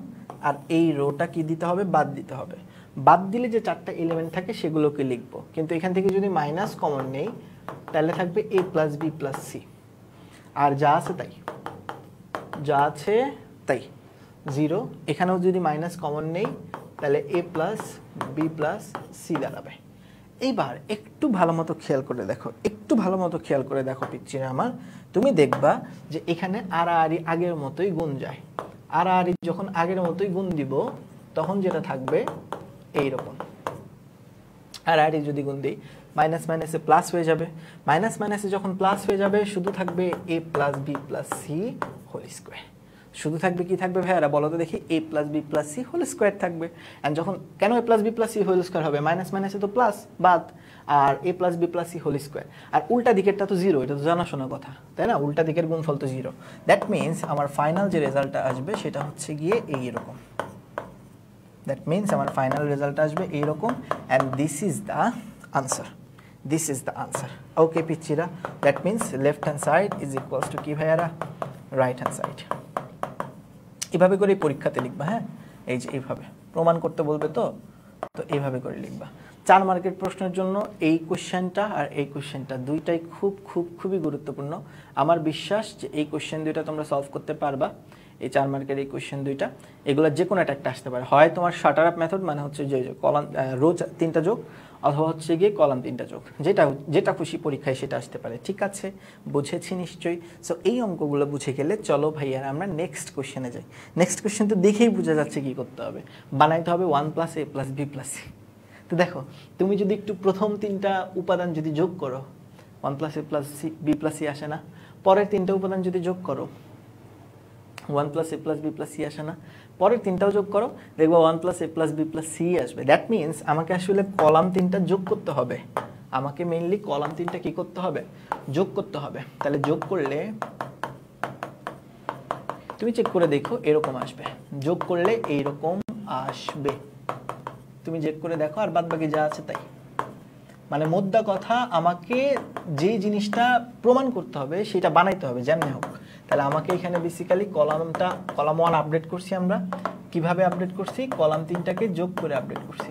আর এই রোটা কি দিতে হবে, বাদ দিতে হবে। বাদ দিলে যে 4টা এলিমেন্ট থাকে সেগুলোকে লিখবো, কিন্তু এখান থেকে যদি মাইনাস কমন নেই তাহলে থাকবে a plus B plus c, আর যা আছে তাই, যা আছে তাই 0। এখানেও যদি মাইনাস কমন নেই তাহলে a plus B plus c দাঁড়াবে। এইবার একটু ভালো মতো খেয়াল করে দেখো, একটু ভালো মতো খেয়াল করে দেখো পিকচারে আমার, তুমি দেখবা যে এখানে আড়াআড়ি আগের মতোই গুণ যায়। আড়াআড়ি যখন আগের মতোই গুণ দিব তখন যেটা থাকবে এইরকম। আড়াআড়ি যদি গুণ দিই মাইনাস মাইনাসে প্লাস হয়ে যাবে, মাইনাস মাইনাসে যখন প্লাস হয়ে যাবে শুধু থাকবে a plus B plus c whole square. শুধু থাকবে কি থাকবে ভাইয়ারা বলো তো দেখি, a plus B plus c whole square থাকবে। অ্যান্ড যখন কেন a plus B plus c whole square হবে, মাইনাস মাইনাসে তো প্লাস বাদ, আর a plus B plus c whole square, আর উল্টা দিকেরটা তো 0, এটা তো জানাশোনা কথা তাই না, উল্টা দিকের গুণফল তো 0। দ্যাট মিনস আমার ফাইনাল যে রেজাল্টটা আসবে সেটা হচ্ছে গিয়ে এইরকম। দ্যাট মিনস আমার ফাইনাল রেজাল্ট আসবে এইরকম, and this is the answer, this is the answer. Okay পিচ্চিরা, that means left hand side is equals to কি ভাইয়ারা, রাইট হ্যান্ড সাইড। এভাবে করে পরীক্ষাতে লিখবা, হ্যাঁ এই যে এইভাবে প্রমাণ করতে বলবে তো এইভাবে করে লিখবা। 4 মার্কের প্রশ্নের জন্য এই কোশ্চেনটা আর এই কোশ্চেনটা দুইটাই খুবই গুরুত্বপূর্ণ। আমার বিশ্বাস যে এই কোশ্চেন দুইটা তোমরা সলভ করতে পারবা এই 4 মার্কের এই কোশ্চেন দুইটা, এগুলো যে কোনো একটা আসতে পারে। হয় তোমার শাটার আপ মেথড, মানে হচ্ছে যে কলাম রো 3টা যোগ, অথবা হচ্ছে গিয়ে কলাম 3টা যোগ, যেটা খুশি পরীক্ষায় সেটা আসতে পারে। ঠিক আছে, বুঝেছি নিশ্চয়ই। সো এই অঙ্কগুলো বুঝে গেলে চলো ভাইয়া আমরা নেক্সট কোশ্চেনে যাই। নেক্সট কোশ্চেন তো দেখেই বোঝা যাচ্ছে কি করতে হবে, বানাইতে হবে 1 + a + b + c। তো দেখো, তুমি যদি একটু প্রথম 3টা উপাদান যদি যোগ করো, 1 + a + b + c আসে না? পরের 3টা উপাদান যদি যোগ করো, 1 + a + b + c আসে না? পরের 3টাও যোগ করো, দেখবো 1 + a + b + c আসবে। দ্যাট মিনস আমাকে আসলে কলাম 3টা যোগ করতে হবে, আমাকে মেইনলি কলাম 3টা কি করতে হবে? যোগ করতে হবে। তাহলে যোগ করলে তুমি চেক করে দেখো এরকম আসবে, যোগ করলে এইরকম আসবে, তুমি চেক করে দেখো, আর বাদ বাকি যা আছে তাই। মানে মোদ্দা কথা, আমাকে যে জিনিসটা প্রমাণ করতে হবে সেটা বানাইতে হবে যেমনি হোক। তাহলে আমাকে এখানে বেসিক্যালি কলাম 1 আপডেট করছি আমরা। কিভাবে আপডেট করছি? কলাম 3টাকে যোগ করে আপডেট করছি।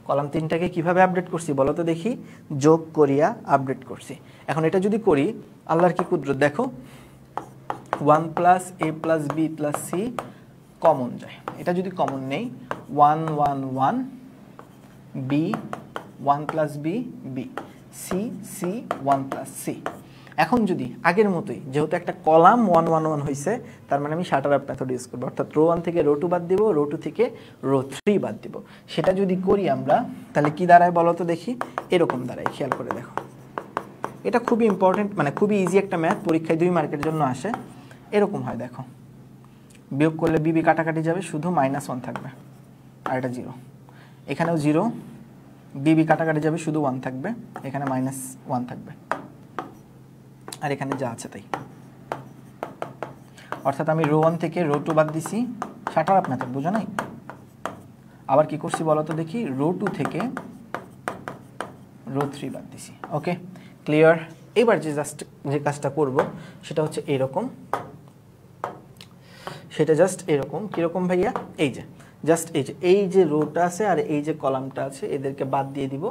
কলাম 3টাকে কিভাবে আপডেট করছি বলো তো দেখি? যোগ করিয়া আপডেট করছি। এখন এটা যদি করি, আল্লাহর কি কুদরত দেখো, 1 + a + b + c কমন যায়। এটা যদি কমন নেই, 1 1 1 b 1 + b b c c 1 + c। এখন যদি আগের মতোই, যেহেতু একটা কলাম 1 1 1 হয়েছে, তার মানে আমি শাটার আপ মেথড ইউজ করবো, অর্থাৎ রো 1 থেকে রো 2 বাদ দিব, রো 2 থেকে রো 3 বাদ দিব। সেটা যদি করি আমরা, তাহলে কি দাঁড়ায় বলো তো দেখি? এরকম দাঁড়ায়, খেয়াল করে দেখো। এটা খুবই ইম্পর্টেন্ট, মানে খুবই ইজি একটা ম্যাথ, পরীক্ষায় 2 মার্কের জন্য আসে। এরকম হয় দেখো, বিয়োগ করলে বিবি কাটাকাটি যাবে, শুধু -1 থাকবে, আর এটা 0। এখানেও 0, বিবি কাটাকাটি যাবে, শুধু 1 থাকবে, এখানে -1 থাকবে, আর এখানে যা আছে তাই। অর্থাৎ আমি রো 1 থেকে রো 2 বাদ দিছি, শাটার আপ মেথড, বুঝো নাই? আবার কি করছি বলো তো দেখি? রো 2 থেকে রো 3 বাদ দিছি। ওকে, ক্লিয়ার? এবার যে কাজটা করব সেটা হচ্ছে এরকম, সেটা জাস্ট এরকম। কিরকম ভাইয়া? এই যে জাস্ট এই যে রোটা আছে আর এই যে কলামটা আছে, এদেরকে বাদ দিয়ে দিব।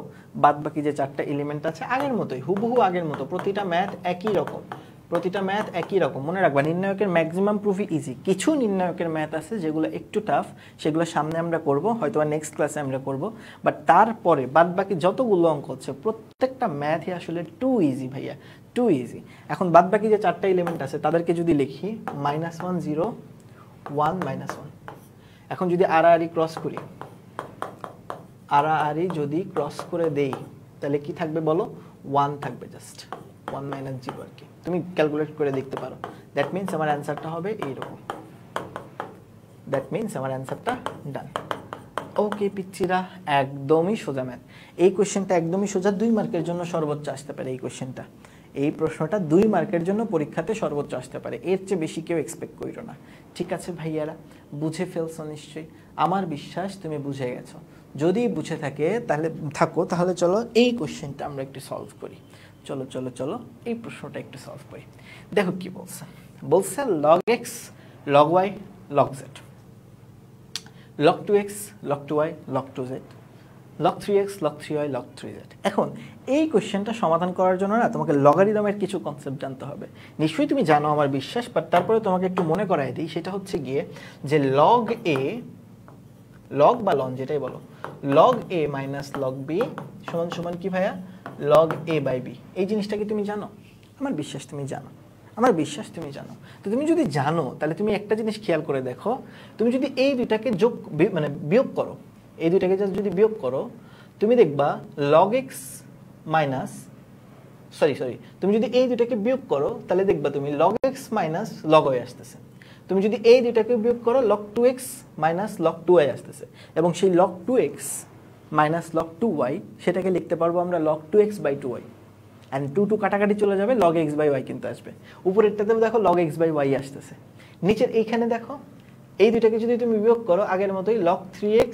বাদ বাকি যে 4টা এলিমেন্ট আছে আগের মতোই, হুবহু আগের মতো, প্রতিটা ম্যাথ একই রকম, প্রতিটা ম্যাথ একই রকম। মনে রাখবা, নির্ণায়কের ম্যাক্সিমাম প্রুফই ইজি। কিছু নির্ণায়কের ম্যাথ আছে যেগুলো একটু টাফ, সেগুলো সামনে আমরা করব, হয়তো নেক্সট ক্লাসে আমরা করব। বাট তারপরে বাদ বাকি যতগুলো অঙ্ক হচ্ছে, প্রত্যেকটা ম্যাথই আসলে টু ইজি ভাইয়া, টু ইজি। এখন বাদ বাকি যে 4টা এলিমেন্ট আছে তাদেরকে যদি লিখি, -1 0 1 -1। এখন যদি আড়াআড়ি ক্রস করি, আড়াআড়ি যদি ক্রস করে দেই, তাহলে কি থাকবে বলো? 1 থাকবে, জাস্ট 1 - 0 আর কি। তুমি ক্যালকুলেট করে দেখতে পারো। দ্যাট মিনস আমার অ্যান্সারটা হবে এইরকম। দ্যাট মিনস আমার অ্যান্সারটা ডান। ওকে পিচ্চিরা, একদমই সোজা ম্যাথ। এই কোশ্চেনটা একদমই সোজা, 2 মার্কের জন্য সর্বোচ্চ আসতে পারে এই কোশ্চেনটা। এই প্রশ্নটা 2 মার্কের জন্য পরীক্ষাতে সর্বোচ্চ আসতে পারে, এর চেয়ে বেশি কেউ এক্সপেক্ট করিও না। ঠিক আছে ভাইয়ারা, বুঝে ফেলছো নিশ্চয়ই? আমার বিশ্বাস তুমি বুঝে গেছো। যদি বুঝে তাহলে চলো এই কোশ্চেনটা আমরা একটু সলভ করি। চলো চলো চলো এই প্রশ্নটা একটু সলভ করি। দেখো কি বলছে, বলছে log x log y log z, log 2x log 2y log 2z, log 3x log 3y log 3z। এখন এই কোশ্চেনটা সমাধান করার জন্য না তোমাকে লগারিদমের কিছু কনসেপ্ট জানতে হবে। নিশ্চয়ই তুমি জানো আমার বিশ্বাস, বাট তারপরে তোমাকে একটু মনে করাই দিই। সেটা হচ্ছে গিয়ে যে log a, log বা লন যেটাই বলো, log a minus log b সমান সমান কি ভাইয়া? log a by b। এই জিনিসটা কি তুমি জানো? আমার বিশ্বাস তুমি জানো, আমার বিশ্বাস তুমি জানো। তো তুমি যদি জানো, তাহলে তুমি একটা জিনিস খেয়াল করে দেখো, তুমি যদি এই দুইটাকে বিয়োগ করো, এই দুইটাকে যদি বিয়োগ করো, তুমি দেখবা log x মাইনাস তুমি যদি এই দুইটাকে বিয়োগ করো, তাহলে দেখবা তুমি log x minus log y আসতেছে। তুমি যদি এই দুইটাকে বিয়োগ করো, log 2x minus log 2y আসতেছে। এবং সেই log 2x minus log 2y সেটাকে লিখতে পারবো আমরা log 2x by 2y। And 2 কাটাকাটি চলে যাবে, log x by y কিন্তু আসবে। উপরেরটাতে দেখো log x by y আসতেছে। নিচের এইখানে দেখো, এই দুইটাকে যদি তুমি বিয়োগ করো, আগের মতোই log 3x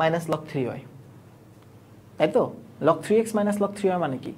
minus log 3y, তাই তো? log 3x minus log 3y মানে কি?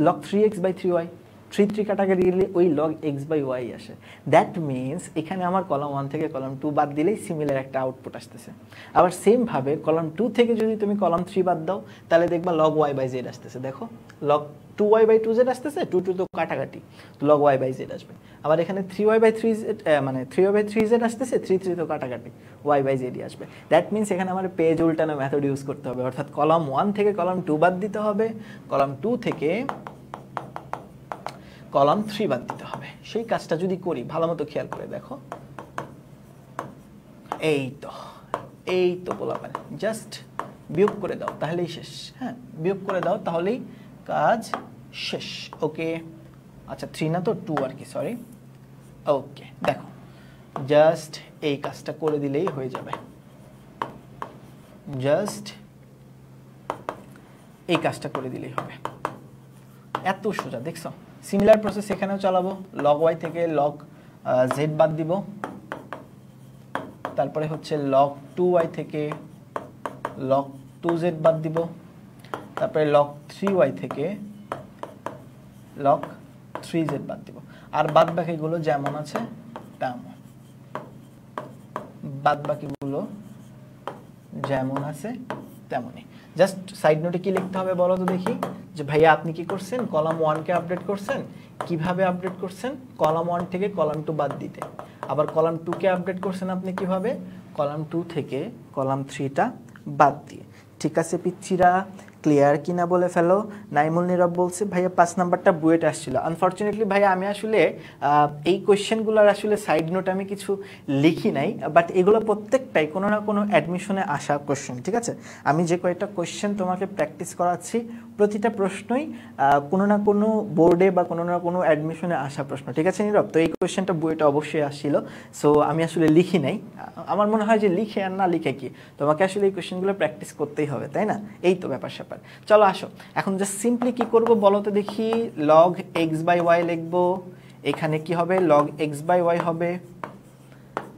log 3x by 3y। 3 কাটাকাটি গেলে ওই লগ এক্স বাই ওয়াই আসে। দ্যাট মিনস এখানে আমার কলাম 1 থেকে কলাম 2 বাদ দিলেই সিমিলার একটা আউটপুট আসতেছে। আবার সেমভাবে কলাম 2 থেকে যদি তুমি কলাম 3 বাদ দাও তাহলে দেখবা লগ ওয়াই বাই জেড আসতেছে। দেখো লগ 2y বাই 2z আসতেছে, 2 তো কাটাকাটি, তো লগ y বাই z আসবে। আবার এখানে 3y বাই 3z মানে 3y বাই 3z আসতেছে, 3 তো কাটাকাটি, y বাই z আসবে। দ্যাট মিনস এখানে আমার পেজ উল্টানো মেথড ইউজ করতে হবে, অর্থাৎ কলাম 1 থেকে কলাম 2 বাদ দিতে হবে, কলাম 2 থেকে কলাম 3 বাদ দিতে হবে। সেই কাজটা যদি করি ভালো মতো খেয়াল করে দেখো, এই তো বলাবেন, জাস্ট বিয়োগ করে দাও তাহলেই শেষ। হ্যাঁ, বিয়োগ করে দাও তাহলেই কাজ শেষ। ওকে, আচ্ছা 3 না তো 2 আর কি, সরি। ওকে, দেখো জাস্ট এই কাজটা করে দিলেই হয়ে যাবে, জাস্ট এই কাজটা করে দিলেই হবে, এত সোজা। দেখছো সিমিলার প্রসেস এখানেও চালাবো, লগ ওয়াই থেকে লগ জেড বাদ দিব, তারপরে হচ্ছে লগ 2y থেকে লগ 2z বাদ দিব, তারপরে লগ 3y থেকে লগ 3z বাদ দিব। আর বাদ বাকিগুলো যেমন আছে তেমন, বাদ বাকিগুলো যেমন আছে তেমনই। জাস্ট সাইড নোটে কি লিখতে হবে বলো তো দেখি, যে ভাইয়া আপনি কি করছেন, কলাম 1 কে আপডেট করছেন। কিভাবে আপডেট করছেন? কলাম 1 থেকে কলাম 2 বাদ দিতে। আবার কলাম 2 কে আপডেট করছেন আপনি কিভাবে? কলাম 2 থেকে কলাম 3টা বাদ দিয়ে। ঠিক আছে পিচ্চিরা, ক্লিয়ার কিনা বলে ফেলো। নাইমুল নীরব বলছে ভাইয়া 5 নাম্বারটা বুয়েট আসছিল। আনফরচুনেটলি ভাইয়া আমি আসলে এই কোয়েশ্চেনগুলোর আসলে সাইড নোট আমি কিছু লিখি নাই, বাট এগুলো প্রত্যেকটাই কোনো না কোনো অ্যাডমিশনে আসা কোয়েশ্চেন। ঠিক আছে, আমি যে কয়েকটা কোয়েশ্চেন তোমাকে প্র্যাকটিস করাচ্ছি প্রতিটা প্রশ্নই কোনো না কোনো বোর্ডে বা কোনো না কোনো অ্যাডমিশনে আসা প্রশ্ন। ঠিক আছে নীরব, তো এই কোয়েশ্চেনটা বুয়েটে অবশ্যই আসছিল, সো আমি আসলে লিখি নাই। আমার মনে হয় যে লিখে আর না লিখে কি, তোমাকে আসলে এই কোয়েশ্চেনগুলো প্র্যাকটিস করতেই হবে, তাই না? এই তো ব্যাপার স্যাপার। চলো আসো এখন জাস্ট সিম্পলি কি করব বলো তো দেখি, লগ এক্স বাই ওয়াই লিখবো, এখানে কি হবে লগ এক্স বাই ওয়াই হবে,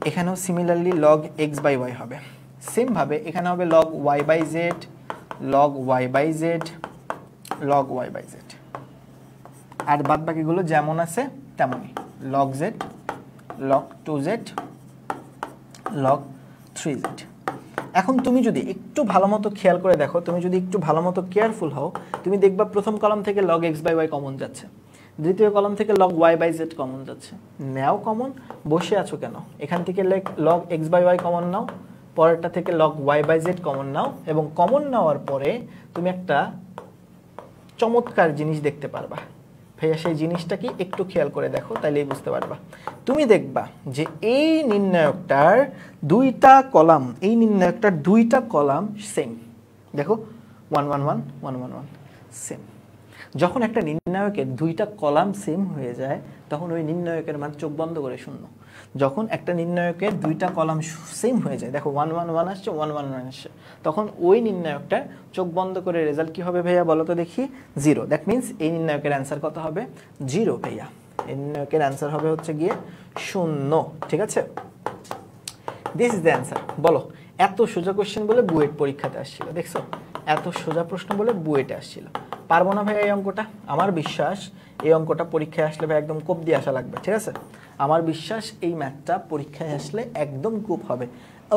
এখানেও similarly log x by y হবে। সেম ভাবে এখানে হবে log y by z, log y by z, log y by z. আর বাদ বাকিগুলো যেমন আছে তেমনই, log Z, log 2z, log 3z। এখন তুমি যদি একটু ভালো মতো খেয়াল করে দেখো, তুমি যদি একটু ভালো মতো কেয়ারফুল হও, তুমি দেখবা প্রথম কলাম থেকে log x by y common যাচ্ছে, দ্বিতীয় কলাম থেকে log y by z common যাচ্ছে। নাও কমন, বসে আছো কেন? এখান থেকে log x by y common নাও, পরেরটা থেকে log y by z common নাও, এবং কমন নেওয়ার পরে তুমি একটা চমৎকার জিনিস দেখতে পারবা। ভাইয়া সেই জিনিসটা কি একটু খেয়াল করে দেখো, তাইলেই বুঝতে পারবা। তুমি দেখবা যে এই নির্ণায়কটার দুইটা কলাম, এই নির্ণায়কটার দুইটা কলাম সেম। দেখো 1 1 1 1 1 1 সেম। যখন একটা নির্ণায়কের দুইটা কলাম সেম হয়ে যায় তখন ওই নির্ণায়কের মান চোখ বন্ধ করে শূন্য। যখন একটা নির্ণায়কের দুইটা কলাম সেম হয়ে যায়, দেখো 1 1 1 আসছে, 1 1 1 আসছে, তখন ওই নির্ণায়কটা চোখ বন্ধ করে রেজাল্ট কি হবে ভাইয়া বলো তো দেখি? 0। দ্যাট মিনস এই নির্ণায়কের অ্যান্সার কত হবে? 0 ভাইয়া। এই নির্ণায়কের অ্যান্সার হবে হচ্ছে গিয়ে 0। ঠিক আছে, দিস ইজ দ্য অ্যান্সার। বলো, এত সোজা কোশ্চেন বলে বুয়েট পরীক্ষাতে আসছিল, দেখছো? এত সোজা প্রশ্ন বলে বুয়েটে আসছিল। পারবো না ভাই এই অঙ্কটা? আমার বিশ্বাস এই অঙ্কটা পরীক্ষায় আসলে ভাই একদম কোপ দিয়ে আসা লাগবে। ঠিক আছে, আমার বিশ্বাস এই ম্যাথটা পরীক্ষায় আসলে একদম কোপ হবে।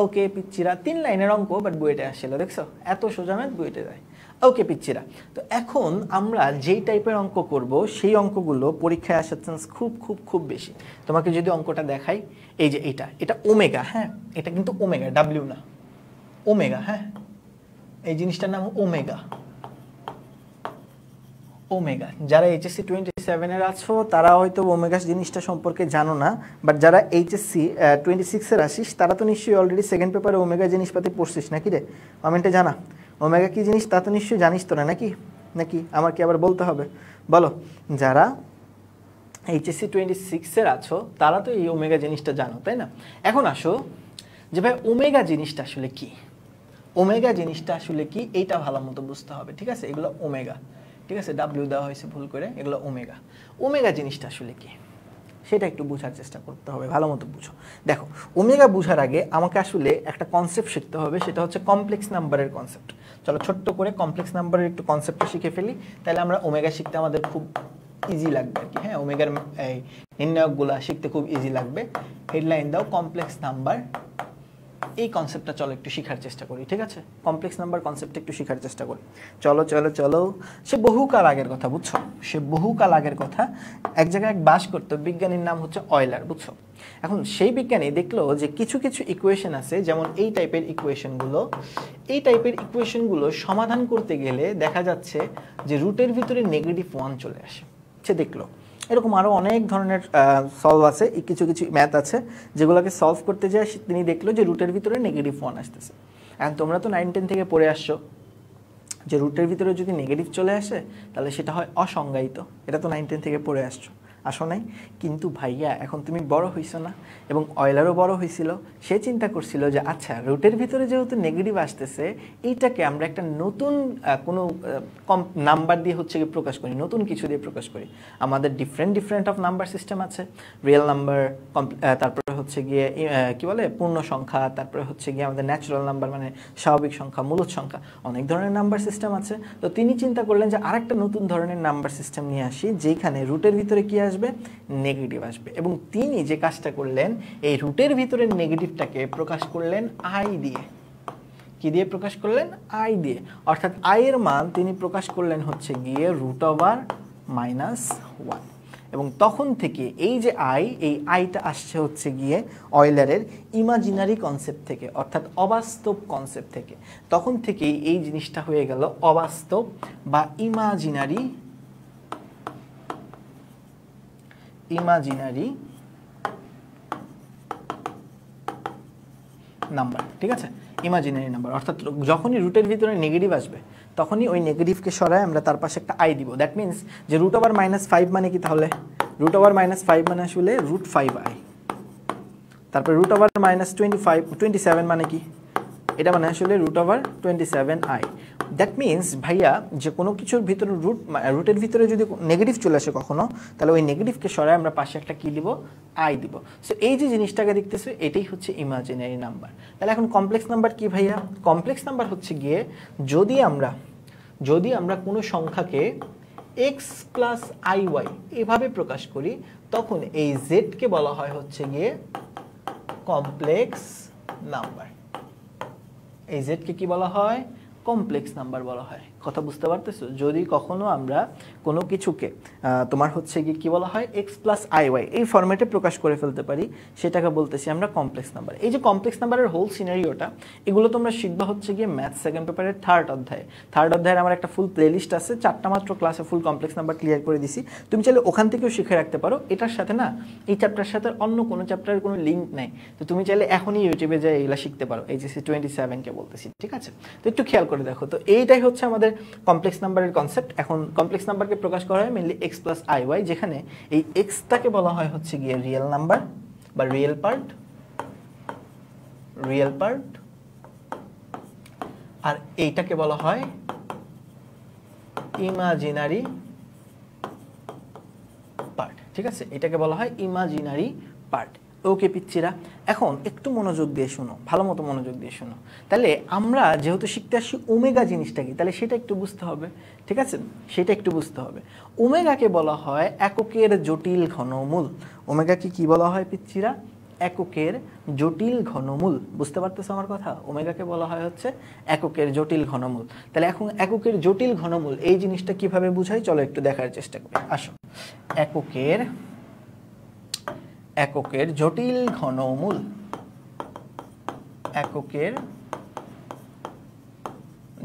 ওকে পিচ্চিরা, 3 লাইনের অঙ্ক বাট বুয়েটে আসছিল, দেখছো? এত সোজা ম্যাথ বুয়েটে যায়। ওকে পিচ্চিরা, তো এখন আমরা যেই টাইপের অঙ্ক করব সেই অঙ্কগুলো পরীক্ষায় আসার চান্স খুব খুব খুব বেশি। তোমাকে যদি অঙ্কটা দেখাই, এই যে এটা ওমেগা, হ্যাঁ এটা কিন্তু ওমেগা, ডাব্লিউ না, ওমেগা। হ্যাঁ, এই জিনিসটার নাম ওমেগা। ওমেগা, যারা এইচএসসি 27-এর আছো তারা হয়তো ওমেগা জিনিসটা সম্পর্কে জানো না, বাট যারা এইচএসসি 26-এর আসিস তারা তো নিশ্চয়ই অলরেডি সেকেন্ড পেপারে ওমেগা জিনিসপাতি পড়ছিস নাকি রে? কমেন্টে জানা ওমেগা কি জিনিস, তা তো নিশ্চয়ই জানিস তোরা, নাকি নাকি আমার কি আবার বলতে হবে? বলো, যারা এইচএসসি 26-এর আছো তারা তো এই ওমেগা জিনিসটা জানো, তাই না? এখন আসো যে ভাই ওমেগা জিনিসটা আসলে কি, ওমেগা জিনিসটা আসলে কি এইটা ভালো মতো বুঝতে হবে। ঠিক আছে, এগুলো ওমেগা, ঠিক আছে, ডাব্লিউ দেওয়া হয়েছে ভুল করে, এগুলো ওমেগা। ওমেগা জিনিসটা আসলে কি সেটা একটু বোঝার চেষ্টা করতে হবে, ভালো মতো বুঝো। দেখো, ওমেগা বোঝার আগে আমাকে আসলে একটা কনসেপ্ট শিখতে হবে, সেটা হচ্ছে কমপ্লেক্স নাম্বারের কনসেপ্ট। চলো ছোট্ট করে কমপ্লেক্স নাম্বারের একটু কনসেপ্টটা শিখে ফেলি, তাহলে আমরা ওমেগা শিখতে আমাদের খুব ইজি লাগবে আর কি। হ্যাঁ, ওমেগার এই নির্ণায়কগুলো শিখতে খুব ইজি লাগবে। হেডলাইন দাও কমপ্লেক্স নাম্বার। এই কনসেপ্টটা চলো একটু শেখার চেষ্টা করি, ঠিক আছে? কমপ্লেক্স নাম্বার কনসেপ্টটা একটু শেখার চেষ্টা করি। চলো চলো চলো। সে বহুকাল আগের কথা, বুঝছো? সে বহুকাল আগের কথা। এক জায়গায় এক বাস করতো, বিজ্ঞানীর নাম হচ্ছে অয়লার, বুঝছো? এখন সেই বিজ্ঞানী দেখলো যে কিছু কিছু ইকুয়েশন আছে, যেমন এই টাইপের ইকুয়েশনগুলো সমাধান করতে গেলে দেখা যাচ্ছে যে রুটের ভিতরে -1 চলে আসে। সে দেখলো এরকম আরও অনেক ধরনের সলভ আছে, কিছু কিছু ম্যাথ আছে যেগুলোকে সলভ করতে যায় তিনি দেখলো যে রুটের ভিতরে -1 আসতেছে। এখন তোমরা তো 9-10 থেকে পড়ে আসছো যে রুটের ভিতরে যদি নেগেটিভ চলে আসে তাহলে সেটা হয় অসংজ্ঞায়িত। এটা তো 9-10 থেকে পড়ে আসো নাই। কিন্তু ভাইয়া এখন তুমি বড় হইছো না, এবং অয়লারও বড় হয়েছিল। সে চিন্তা করছিল যে আচ্ছা, রুটের ভিতরে যেহেতু নেগেটিভ আসতেছে, এইটাকে আমরা একটা নতুন কোনো নাম্বার দিয়ে হচ্ছে গিয়ে প্রকাশ করি, নতুন কিছু দিয়ে প্রকাশ করি। আমাদের ডিফারেন্ট অফ নাম্বার সিস্টেম আছে, রিয়েল নাম্বার, তারপরে হচ্ছে গিয়ে কি বলে পূর্ণ সংখ্যা, তারপরে হচ্ছে গিয়ে আমাদের ন্যাচারাল নাম্বার মানে স্বাভাবিক সংখ্যা, মূলদ সংখ্যা, অনেক ধরনের নাম্বার সিস্টেম আছে। তো তিনি চিন্তা করলেন যে আরেকটা নতুন ধরনের নাম্বার সিস্টেম নিয়ে আসি, যেখানে রুটের ভিতরে কি আসবে, নেগেটিভ আসবে। এবং তিনি যে কাজটা করলেন, এই রুটের ভিতরে নেগেটিভটাকে প্রকাশ করলেন আই দিয়ে। কি দিয়ে প্রকাশ করলেন? আই দিয়ে। অর্থাৎ আই এর মান তিনি প্রকাশ করলেন হচ্ছে গিয়ে √-1। এবং তখন থেকে এই যে এই আইটা আসছে হচ্ছে গিয়ে অয়লারের ইমাজিনারি কনসেপ্ট থেকে, অর্থাৎ অবাস্তব কনসেপ্ট থেকে। তখন থেকেই এই জিনিসটা হয়ে গেল অবাস্তব বা ইমাজিনারি নাম্বার, ঠিক আছে? ইমাজিনারি নাম্বার অর্থাৎ যখনই রুটের ভিতরে নেগেটিভ আসবে তখনই ওই নেগেটিভকে সরায় আমরা তার পাশে একটা আই দিব। দ্যাট মিনস যে √-5 মানে কি? তাহলে √-5 মানে আসলে √5i। তারপরে √-27 মানে কি? এটা মানে আসলে √27i। দ্যাট মিনস ভাইয়া যে কোনো কিছুর ভিতরে রুটের ভিতরে যদি নেগেটিভ চলে আসে কখনো, তাহলে ওই নেগেটিভকে সরায় আমরা পাশে একটা কি দিব? আই দিব। সো এই যে জিনিসটাকে দেখতেছো, এটাই হচ্ছে ইমাজিনারি নাম্বার। তাহলে এখন কমপ্লেক্স নাম্বার কি ভাইয়া? কমপ্লেক্স নাম্বার হচ্ছে গিয়ে যদি আমরা কোনো সংখ্যাকে x + iy এভাবে প্রকাশ করি, তখন এই z কে বলা হয় হচ্ছে গিয়ে কমপ্লেক্স নাম্বার। এই z কে কি বলা হয়? কমপ্লেক্স নাম্বার বলা হয়। কথা বুঝতে পারতেছো? যদি কখনো আমরা কোনো কিছুকে তোমার হচ্ছে গিয়ে কি বলা হয়, x + iy এই ফরম্যাটে প্রকাশ করে ফেলতে পারি, সেটাকে বলতেছি আমরা কমপ্লেক্স নাম্বার। এই যে কমপ্লেক্স নাম্বারের হোল সিনারিওটা, এগুলো তোমরা শিখবা হচ্ছে গিয়ে ম্যাথ সেকেন্ড পেপারের 3rd অধ্যায়ে আমার একটা ফুল প্লেলিস্ট আছে, 4টা মাত্র ক্লাসে ফুল কমপ্লেক্স নাম্বার ক্লিয়ার করে দিছি। তুমি চাইলে ওখান থেকেও শিখে রাখতে পারো। এটার সাথে না, এই চ্যাপ্টারের সাথে অন্য কোনো চ্যাপ্টারের কোনো লিঙ্ক নেই। তো তুমি চাইলে এখনই ইউটিউবে যাই এগুলা শিখতে পারো। HSC 27 কে বলতেছি, ঠিক আছে? তো একটু খেয়াল করে দেখো। তো এইটাই হচ্ছে আমাদের কমপ্লেক্স নাম্বারের কনসেপ্ট। এখন কমপ্লেক্স নাম্বারকে প্রকাশ করা হয় মেইনলি x + iy, যেখানে এই এক্সটাকে বলা হয় হচ্ছে গিয়ে রিয়েল নাম্বার বা রিয়েল পার্ট, আর এইটাকে বলা হয় ইমাজিনারি পার্ট, ঠিক আছে? এটাকে বলা হয় ইমাজিনারি পার্ট। ওকে পিচ্চিরা, এখন একটু মনোযোগ দিয়ে শোনো, ভালো মতো মনোযোগ দিয়ে শোনো। তাহলে আমরা যেহেতু শিখতে আসছি ওমেগা জিনিসটা কি, তাহলে সেটা একটু বুঝতে হবে, ঠিক আছে? সেটা একটু বুঝতে হবে। ওমেগাকে বলা হয় এককের জটিল ঘনমূল। ওমেগাকে কি বলা হয় পিচ্চিরা? এককের জটিল ঘনমূল। বুঝতে পারতেছো আমার কথা? ওমেগাকে বলা হয় হচ্ছে এককের জটিল ঘনমূল। তাহলে এখন এককের জটিল ঘনমূল এই জিনিসটা কিভাবে বুঝাই, চলো একটু দেখার চেষ্টা করি। আসো, এককের জটিল ঘনমূল। এককের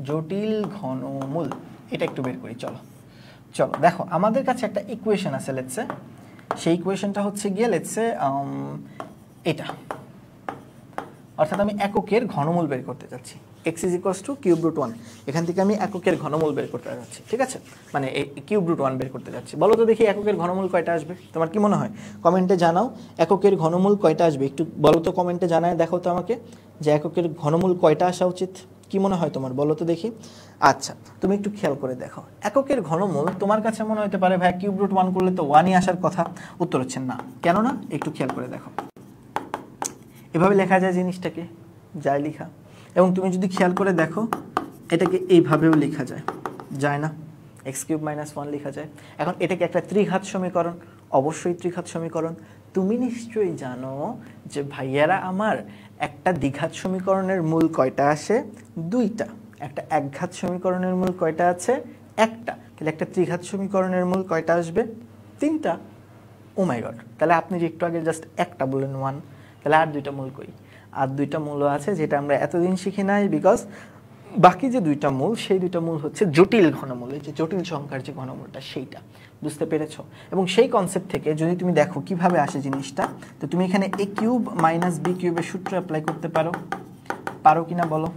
জটিল ঘনমূল এটা একটু বের করি। চলো দেখো, আমাদের কাছে একটা ইকুয়েশন আছে, লেটসে সেই ইকুয়েশনটা হচ্ছে গিয়ে লেটসে এটা, অর্থাৎ আমি এককের ঘনমূল বের করতে যাচ্ছি। x = √1। এখান থেকে আমি এককের ঘনমূল বের করতে যাচ্ছি, ঠিক আছে? মানে এই √1 বের করতে যাচ্ছি। বলো তো দেখি এককের ঘনমূল কয়টা আসবে? তোমার কি মনে হয়? কমেন্টে জানাও এককের ঘনমূল কয়টা আসবে। একটু বলো তো, কমেন্টে জানায় দেখো তো আমাকে যে এককের ঘনমূল কয়টা আসা উচিত। কি মনে হয় তোমার, বলো তো দেখি। আচ্ছা, তুমি একটু খেয়াল করে দেখো। এককের ঘনমূল তোমার কাছে মনে হতে পারে ভাই √1 করলে তো 1ই আসার কথা। উত্তর হচ্ছে না। কেন না? একটু খেয়াল করে দেখো। এভাবে লেখা যায় জিনিসটাকে, যায় লেখা। এবং তুমি যদি খেয়াল করে দেখো, এটাকে এইভাবেও লেখা যায় না? এক্স কিউব মাইনাস 1 লেখা যায়। এখন এটাকে একটা ত্রিঘাত সমীকরণ, অবশ্যই ত্রিঘাত সমীকরণ। তুমি নিশ্চয়ই জানো যে ভাইয়ারা আমার একটা দ্বিঘাত সমীকরণের মূল কয়টা আসে? 2টা। একটা একঘাত সমীকরণের মূল কয়টা আছে? 1টা। তাহলে একটা ত্রিঘাত সমীকরণের মূল কয়টা আসবে? 3টা। ও মাই গড, তাহলে আপনি যে একটু আগে জাস্ট একটা বললেন 1, তাহলে আর 2টা মূল কই? আর 2টা মূল আছে যেটা আমরা এতদিন শিখি নাই, বিকজ বাকি যে 2টা মূল সেই 2টা মূল হচ্ছে জটিল ঘনমূল, যে জটিল সংখ্যার যে ঘনমূলটা সেইটা। বুঝতে পেরেছো? এবং সেই কনসেপ্ট থেকে যদি তুমি দেখো কিভাবে আসে জিনিসটা, তো তুমি এখানে a কিউব মাইনাস b কিউবের সূত্র অ্যাপ্লাই করতে পারো। পারো কিনা বলো?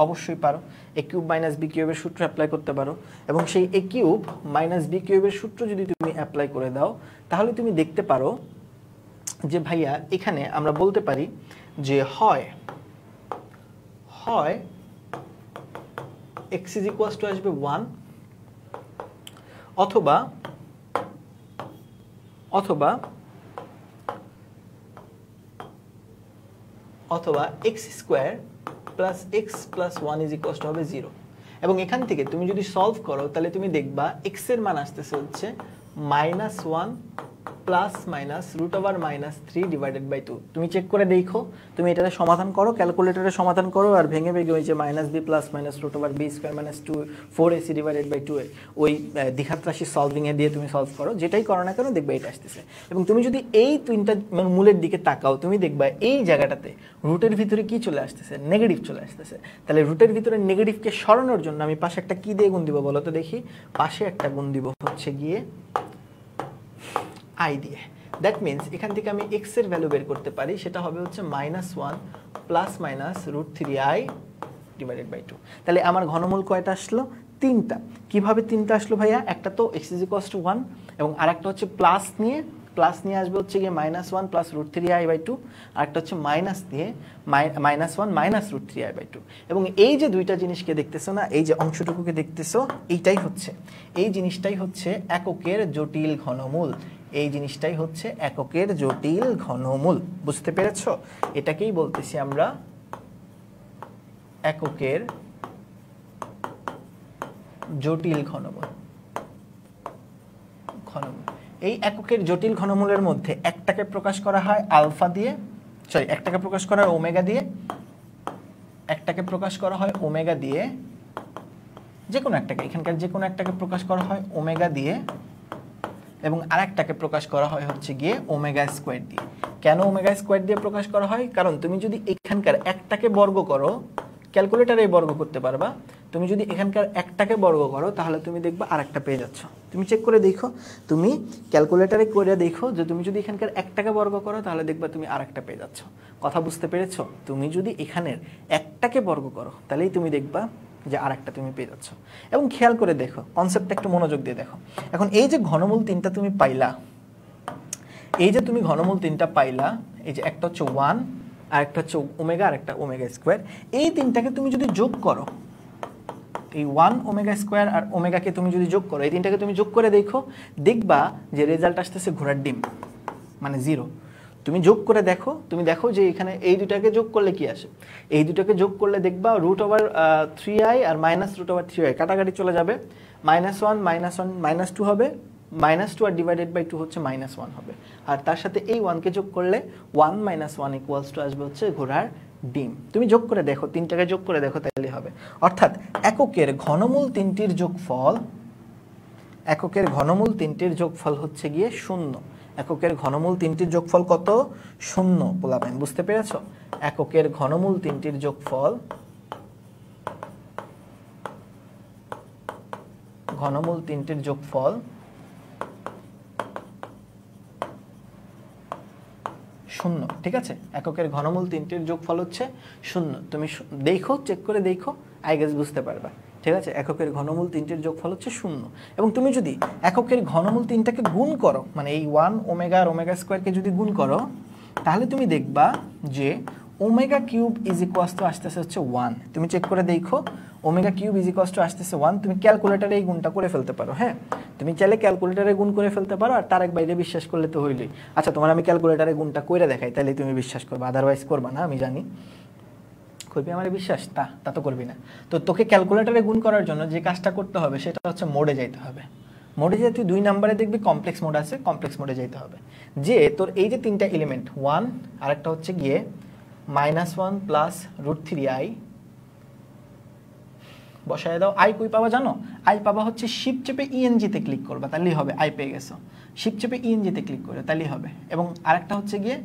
অবশ্যই পারো। a কিউব মাইনাস b কিউবের সূত্র অ্যাপ্লাই করতে পারো, এবং সেই a কিউব মাইনাস b কিউবের সূত্র যদি তুমি অ্যাপ্লাই করে দাও, তাহলে তুমি দেখতে পারো যে ভাইয়া এখানে আমরা বলতে পারি যে হয় x is equals to আসবে 1, অথবা x square plus x plus 1 is equals two হবে 0। এবং এখান থেকে তুমি যদি সলভ করো তাহলে তুমি দেখবা x এর মান আসতেছে হচ্ছে -1 প্লাস মাইনাস √-3 ডিভাইডেড বাই 2। তুমি চেক করে দেখো, তুমি এটাতে সমাধান করো, ক্যালকুলেটরে সমাধান করো, আর ভেঙে ভেঙে ওই যে -b plus minus √b² - 4ac divided by 2 ওই দ্বিঘাত রাশি সলভিং এ দিয়ে তুমি সলভ করো, যেটাই করো না কেন দেখবে এটা আসতেছে। এবং তুমি যদি এই তিনটা মূলের দিকে তাকাও, তুমি দেখবা এই জায়গাটাতে রুটের ভিতরে কি চলে আসতেছে? নেগেটিভ চলে আসতেছে। তাহলে রুটের ভিতরে নেগেটিভকে সরানোর জন্য আমি পাশে একটা কি দিয়ে গুণ দিব বলো তো দেখি? পাশে একটা গুণ দিব হচ্ছে গিয়ে i দিয়ে। দ্যাট মিনস এখান থেকে আমি x এর ভ্যালু বের করতে পারি, সেটা হবে হচ্ছে -1 plus minus √3i divided by 2। তাহলে আমার ঘনমূল কয়টা আসলো? 3টা। কিভাবে 3টা আসলো ভাইয়া? একটা তো x is equals to 1, এবং আরেকটা হচ্ছে প্লাস নিয়ে আসবে হচ্ছে গিয়ে -1 প্লাস √3i বাই 2, আর একটা হচ্ছে মাইনাস দিয়ে -1 মাইনাস √3i বাই 2। এবং এই যে দুইটা জিনিসকে দেখতেছো না, এই যে অংশটুকুকে দেখতেছো, এই জিনিসটাই হচ্ছে এককের জটিল ঘনমূল। এই জিনিসটাই হচ্ছে এককের জটিল ঘনমূল। বুঝতে পেরেছো? এটাকেই বলতেছি আমরা এককের জটিল ঘনমূল। এই এককের জটিল ঘনমূলের মধ্যে একটাকে প্রকাশ করা হয় আলফা দিয়ে, একটাকে প্রকাশ করা হয় ওমেগা দিয়ে, যে কোনো একটাকে, এখানকার যে কোনো একটাকে প্রকাশ করা হয় ওমেগা দিয়ে, এবং আরেকটাকে প্রকাশ করা হয় হচ্ছে গিয়ে ওমেগা স্কোয়ার দিয়ে। কেন ওমেগা স্কোয়ার দিয়ে প্রকাশ করা হয়? কারণ তুমি যদি এখানকার একটাকে বর্গ করো, ক্যালকুলেটারে বর্গ করতে পারবা, তুমি যদি এখানকার একটাকে বর্গ করো তাহলে তুমি দেখবা আরেকটা পেয়ে যাচ্ছ। তুমি চেক করে দেখো, তুমি ক্যালকুলেটারে করে দেখো যে তুমি যদি এখানকার একটাকে বর্গ করো তাহলে দেখবা তুমি আরেকটা পেয়ে যাচ্ছ। কথা বুঝতে পেরেছো? তুমি যদি এখানের একটাকে বর্গ করো তাহলেই তুমি দেখবা যে আরেকটা তুমি পেয়ে যাচ্ছ। এবং খেয়াল করে দেখো, কনসেপ্টটা একটু মনোযোগ দিয়ে দেখো। এখন এই যে ঘনমূল 3টা তুমি পাইলা, এই যে তুমি ঘনমূল 3টা পাইলা, এই যে একটা হচ্ছে 1, আর একটা হচ্ছে ওমেগা, আর একটা ওমেগা স্কোয়ার, এই তিনটাকে তুমি যদি যোগ করো, এই 1 ওমেগা স্কোয়ার আর ওমেগাকে তুমি যদি যোগ করো, এই তিনটাকে তুমি যোগ করে দেখো, দেখবা যে রেজাল্ট আসতেছে ঘোড়ার ডিম, মানে 0। তুমি যোগ করে দেখো, তুমি দেখো যে এখানে এই দুটাকে যোগ করলে কি আসে? এই দুটাকে যোগ করলে দেখবা √3i আর -√3i কাটাকাটি চলে যাবে, -1 -2 হবে, -2 আর ডিভাইডেড বাই 2 হচ্ছে -1 হবে, আর তার সাথে এই 1কে যোগ করলে 1 - 1 ইকুয়ালস টু আসবে হচ্ছে ঘোড়ার ডিম। তুমি যোগ করে দেখো, তিনটাকে যোগ করে দেখো, তাহলে হবে। অর্থাৎ এককের ঘনমূল তিনটির যোগফল হচ্ছে গিয়ে 0। এককের ঘনমূল তিনটির যোগফল কত? 0। বলাবেন, বুঝতে পেরেছো? এককের ঘনমূল তিনটির যোগফল 0। ঠিক আছে, এককের ঘনমূল তিনটির যোগফল হচ্ছে 0। তুমি দেখো, চেক করে দেখো, আই গেস বুঝতে পারবা। ঠিক আছে, এককের ঘনমূল তিনটির যোগফল হচ্ছে 0। এবং তুমি যদি এককের ঘনমূল তিনটাকে গুণ করো, মানে এই 1 ওমেগা আর ওমেগা স্কোয়ারকে যদি গুণ করো, তাহলে তুমি দেখবা যে omega cube is equals two আসতেছে হচ্ছে 1। তুমি চেক করে দেখো, omega cube is equals two আসতেছে 1। তুমি ক্যালকুলেটারে এই গুণটা করে ফেলতে পারো। হ্যাঁ, তুমি চাইলে ক্যালকুলেটারে গুণ করে ফেলতে পারো, আর তার এক বাইরে বিশ্বাস করলে তো হইলই। আচ্ছা, তোমার আমি ক্যালকুলেটারে গুণটা করে দেখাই, তাহলে তুমি বিশ্বাস করবে, আদারওয়াইজ করবা না, আমি জানি। করবি আমার বিশ্বাস? তা তো করবি না। তো তোকে ক্যালকুলেটরে গুণ করার জন্য যে কাজটা করতে হবে সেটা হচ্ছে মোডে যাইতে হবে। মোডে যেয়ে তুই 2 নম্বরে দেখবি কমপ্লেক্স মোড আছে, কমপ্লেক্স মোডে যাইতে হবে। যে তোর এই যে তিনটা এলিমেন্ট 1, আরেকটা হচ্ছে গিয়ে -1 প্লাস √3i বসায় দাও। আই কই পাবা জানো? আই পাবা হচ্ছে শিফট চেপে ইএনজিতে ক্লিক করবা, তাহলেই হবে। আই পেয়ে গেছো, শিফট চেপে ইএনজিতে ক্লিক করে তাহলেই হবে। এবং আরেকটা হচ্ছে গিয়ে